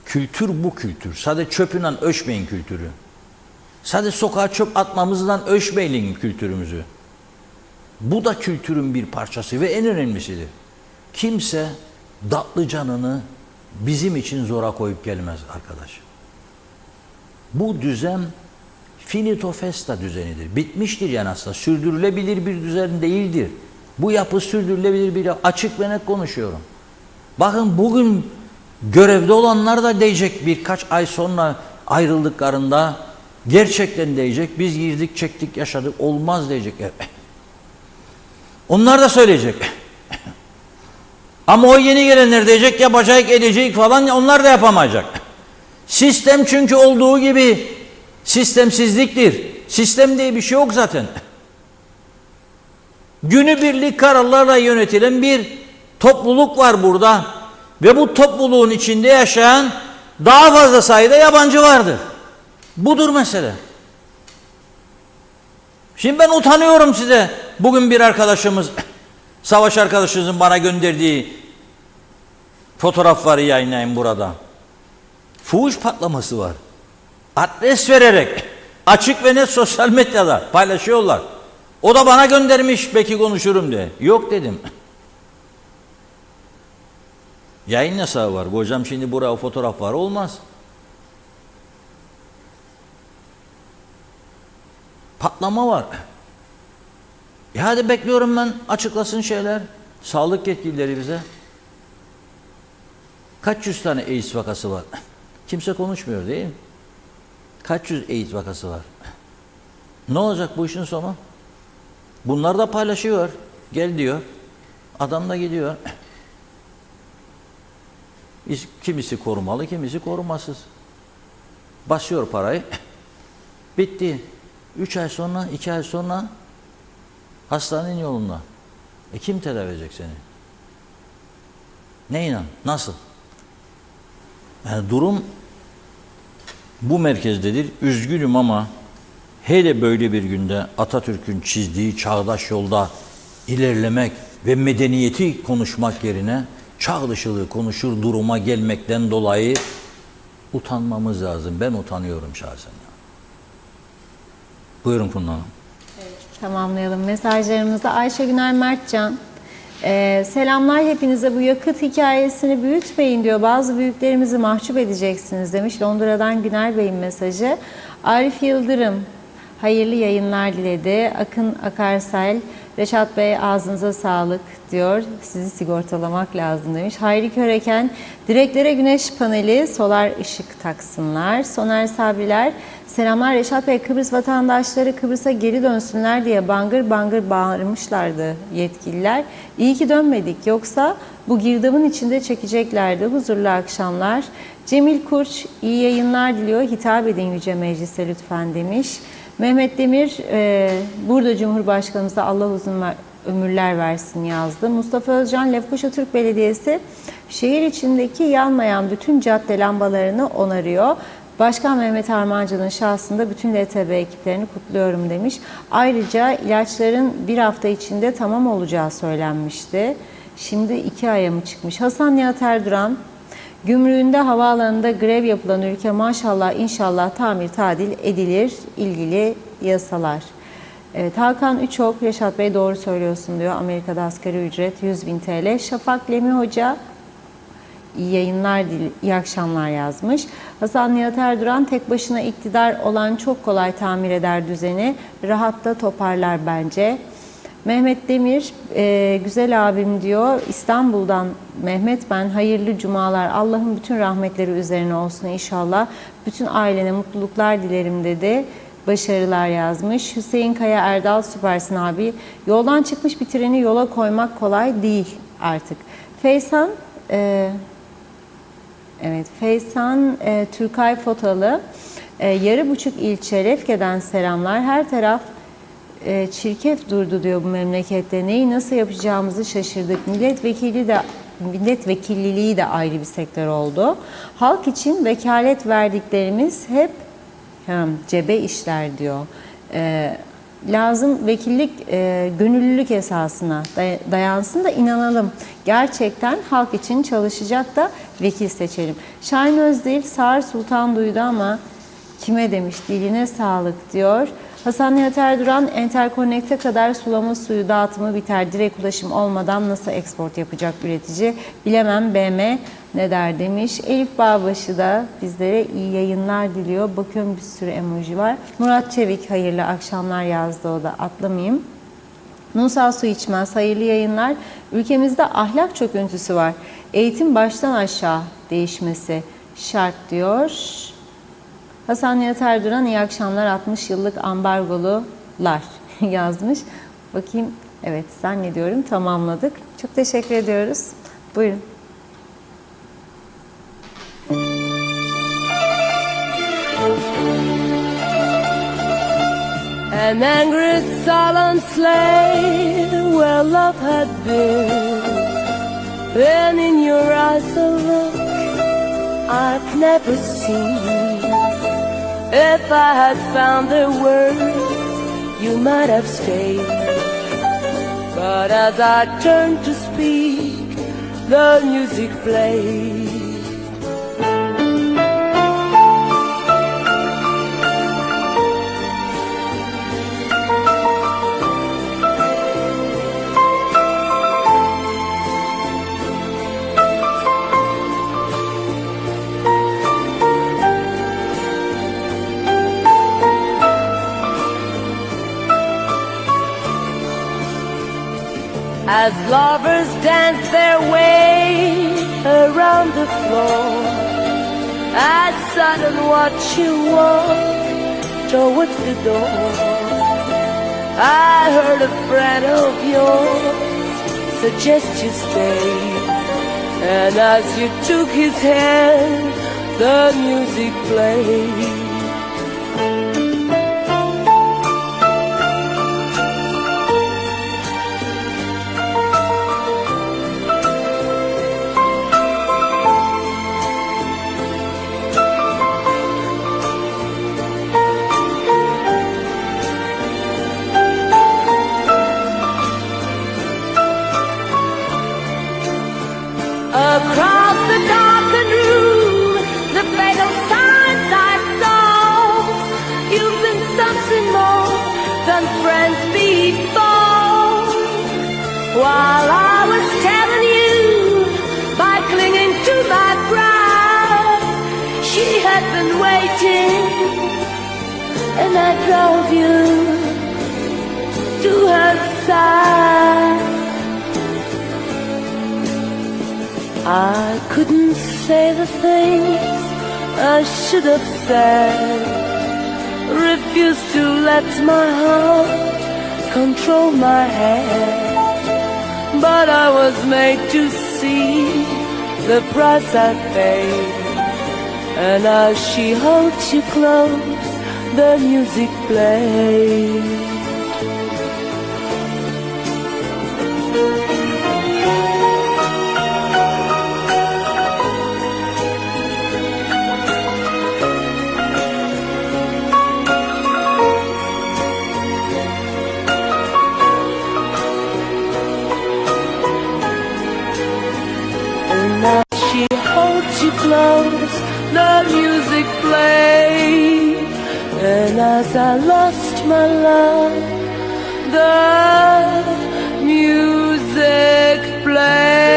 Kültür bu kültür. Sadece çöpünden ölçmeyin kültürü. Sadece sokağa çöp atmamızdan ölçmeyin kültürümüzü. Bu da kültürün bir parçası ve en önemlisidir. Kimse tatlı canını bizim için zora koyup gelmez arkadaş. Bu düzen finito festa düzenidir. Bitmiştir yani aslında. Sürdürülebilir bir düzen değildir. Bu yapı sürdürülebilir bir yapı. Açık ve net konuşuyorum. Bakın bugün görevde olanlar da diyecek birkaç ay sonra ayrıldıklarında gerçekten diyecek biz girdik çektik yaşadık olmaz diyecek. Onlar da söyleyecek. Ama o yeni gelenler diyecek yapacak edecek falan onlar da yapamayacak. Sistem çünkü olduğu gibi sistemsizliktir. Sistem diye bir şey yok zaten. Günübirlik kararlarla yönetilen bir topluluk var burada. Ve bu topluluğun içinde yaşayan daha fazla sayıda yabancı vardır. Budur mesele. Şimdi ben utanıyorum size. Bugün bir arkadaşımız, savaş arkadaşımızın bana gönderdiği fotoğrafları yayınlayın burada. Fuhuş patlaması var. Adres vererek açık ve net sosyal medyada paylaşıyorlar. O da bana göndermiş belki konuşurum diye. Yok dedim. Yayın yasağı var. Hocam şimdi buraya fotoğraf var olmaz. Patlama var. Hadi bekliyorum ben açıklasın şeyler. Sağlık yetkilileri bize. Kaç yüz tane AIDS vakası var? Kimse konuşmuyor değil mi? Kaç yüz AIDS vakası var? Ne olacak bu işin sonu? Bunlar da paylaşıyor. Gel diyor. Adam da gidiyor. Kimisi korumalı, kimisi korumasız. Basıyor parayı. Bitti. 3 ay sonra, 2 ay sonra hastanenin yolunda. Kim tedavi edecek seni? Neyle? Nasıl? Yani durum bu merkezdedir. Üzgünüm ama hele böyle bir günde Atatürk'ün çizdiği çağdaş yolda ilerlemek ve medeniyeti konuşmak yerine çağ dışılığı konuşur duruma gelmekten dolayı utanmamız lazım. Ben utanıyorum şahsen. Buyurun Funda Hanım. Tamamlayalım mesajlarımızı. Ayşe Güner Mertcan. Selamlar hepinize, bu yakıt hikayesini büyütmeyin diyor. Bazı büyüklerimizi mahcup edeceksiniz demiş. Londra'dan Güner Bey'in mesajı. Arif Yıldırım hayırlı yayınlar diledi. Akın Akarsel, Reşat Bey ağzınıza sağlık diyor. Sizi sigortalamak lazım demiş. Hayri Köreken, direklere güneş paneli, solar ışık taksınlar. Soner Sabriler, selamlar Reşat Bey, Kıbrıs vatandaşları Kıbrıs'a geri dönsünler diye bangır bangır bağırmışlardı yetkililer. İyi ki dönmedik, yoksa bu girdabın içinde çekeceklerdi. Huzurlu akşamlar. Cemil Kurç, iyi yayınlar diliyor. Hitap edin Yüce Meclis'e lütfen demiş. Mehmet Demir, burada Cumhurbaşkanımıza Allah uzun ömürler versin yazdı. Mustafa Özcan, Lefkoşa Türk Belediyesi şehir içindeki yanmayan bütün cadde lambalarını onarıyor. Başkan Mehmet Armancı'nın şahsında bütün LTB ekiplerini kutluyorum demiş. Ayrıca ilaçların bir hafta içinde tamam olacağı söylenmişti. Şimdi 2 aya mı çıkmış? Hasan Nihat Erduran, gümrüğünde havaalanında grev yapılan ülke maşallah inşallah tamir tadil edilir ilgili yasalar. Evet, Hakan Üçok, Reşat Bey doğru söylüyorsun diyor. Amerika'da asgari ücret 100.000 TL. Şafak Lemi Hoca, iyi yayınlar, iyi akşamlar yazmış. Hasan Nihat Erduran, tek başına iktidar olan çok kolay tamir eder düzeni. Rahat da toparlar bence. Mehmet Demir, güzel abim diyor. İstanbul'dan Mehmet, ben hayırlı cumalar. Allah'ın bütün rahmetleri üzerine olsun inşallah. Bütün ailene mutluluklar dilerim dedi. Başarılar yazmış. Hüseyin Kaya Erdal, süpersin abi. Yoldan çıkmış bir treni yola koymak kolay değil artık. Feysan, Evet, Feysan Türkay Fotalı, Yarıbuçuk ilçe Refke'den selamlar. Her taraf çirkef durdu diyor bu memlekette. Neyi nasıl yapacağımızı şaşırdık. Milletvekilliliği de ayrı bir sektör oldu. Halk için vekalet verdiklerimiz hep cebe işler diyor. Lazım vekillik gönüllülük esasına dayansın da inanalım. Gerçekten halk için çalışacak da vekil seçelim. Şahin Özdil, Sağır Sultan duydu ama kime demiş, diline sağlık diyor. Hasan Nihat Erduran, Enterconnect'e kadar sulama suyu dağıtımı biter. Direkt ulaşım olmadan nasıl export yapacak üretici? Bilemem, BM ne der demiş. Elif Bağbaşı da bizlere iyi yayınlar diliyor. Bakıyorum bir sürü emoji var. Murat Çevik hayırlı akşamlar yazdı, o da atlamayayım. Nusa Su İçmez hayırlı yayınlar. Ülkemizde ahlak çöküntüsü var. Eğitim baştan aşağı değişmesi şart diyor. Hasan Nihat Erduran iyi akşamlar, 60 yıllık ambargolular yazmış. Bakayım, evet zannediyorum tamamladık. Çok teşekkür ediyoruz. Buyurun. An angry silent sleigh where love had been, and in your eyes a look I've never seen. If I had found the words, you might have stayed. But as I turned to speak, the music played. As lovers dance their way around the floor, I sat and watched you walk towards the door. I heard a friend of yours suggest you stay, and as you took his hand, the music played. Across the darkened room, the fatal signs I saw. You've been something more than friends before. While I was telling you, by clinging to my pride, she had been waiting, and I drove you to her side. I couldn't say the things I should have said, refused to let my heart control my head. But I was made to see the price I paid, and as she holds you close, the music plays. Close, the music played, and as I lost my love, the music played.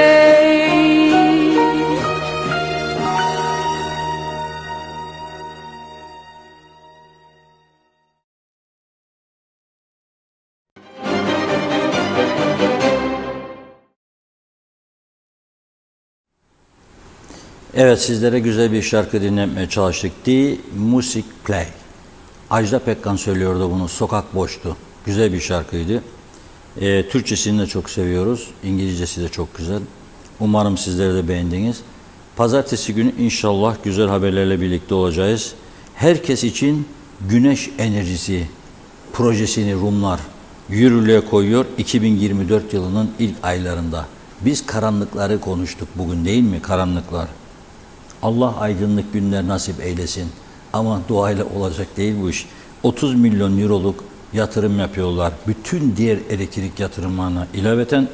Evet, sizlere güzel bir şarkı dinletmeye çalıştık. The Music Play. Ajda Pekkan söylüyordu bunu. Sokak Boştu. Güzel bir şarkıydı. Türkçesini de çok seviyoruz. İngilizcesi de çok güzel. Umarım sizler de beğendiniz. Pazartesi günü inşallah güzel haberlerle birlikte olacağız. Herkes için güneş enerjisi projesini Rumlar yürürlüğe koyuyor 2024 yılının ilk aylarında. Biz karanlıkları konuştuk bugün, değil mi? Karanlıklar. Allah aydınlık günler nasip eylesin. Ama duayla olacak değil bu iş. 30 milyon euroluk yatırım yapıyorlar. Bütün diğer elektrik yatırımlarına ilaveten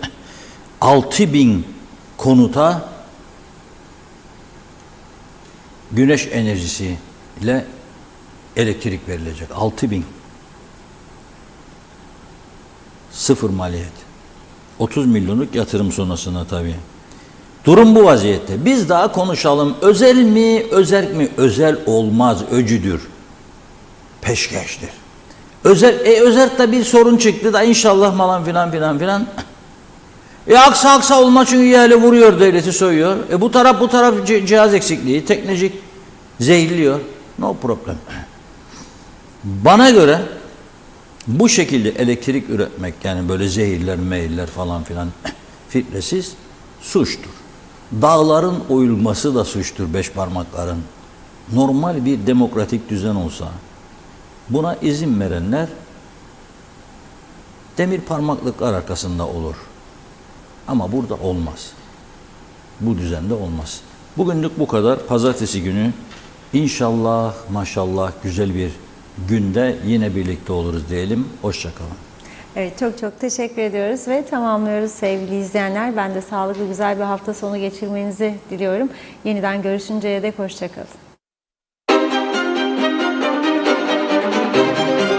6.000 konuta güneş enerjisi ile elektrik verilecek. 6.000. Sıfır maliyet. 30 milyonluk yatırım sonrasında tabii. Durum bu vaziyette. Biz daha konuşalım. Özel mi, özerk mi? Özel olmaz, öcüdür. Peşkeştir. Özerk'te bir sorun çıktı da inşallah falan filan. Aksa olmaz çünkü yerle vuruyor, devleti soyuyor. Bu taraf cihaz eksikliği, teknolojik zehirliyor. No problem. Bana göre bu şekilde elektrik üretmek, yani böyle zehirler, meyiller falan filan filtresiz suçtur. Dağların oyulması da suçtur, beş parmakların. Normal bir demokratik düzen olsa buna izin verenler demir parmaklıklar arkasında olur. Ama burada olmaz. Bu düzende olmaz. Bugünlük bu kadar. Pazartesi günü inşallah maşallah güzel bir günde yine birlikte oluruz diyelim. Hoşça kalın. Evet, çok teşekkür ediyoruz ve tamamlıyoruz sevgili izleyenler. Ben de sağlıklı güzel bir hafta sonu geçirmenizi diliyorum. Yeniden görüşünceye dek hoşça kalın.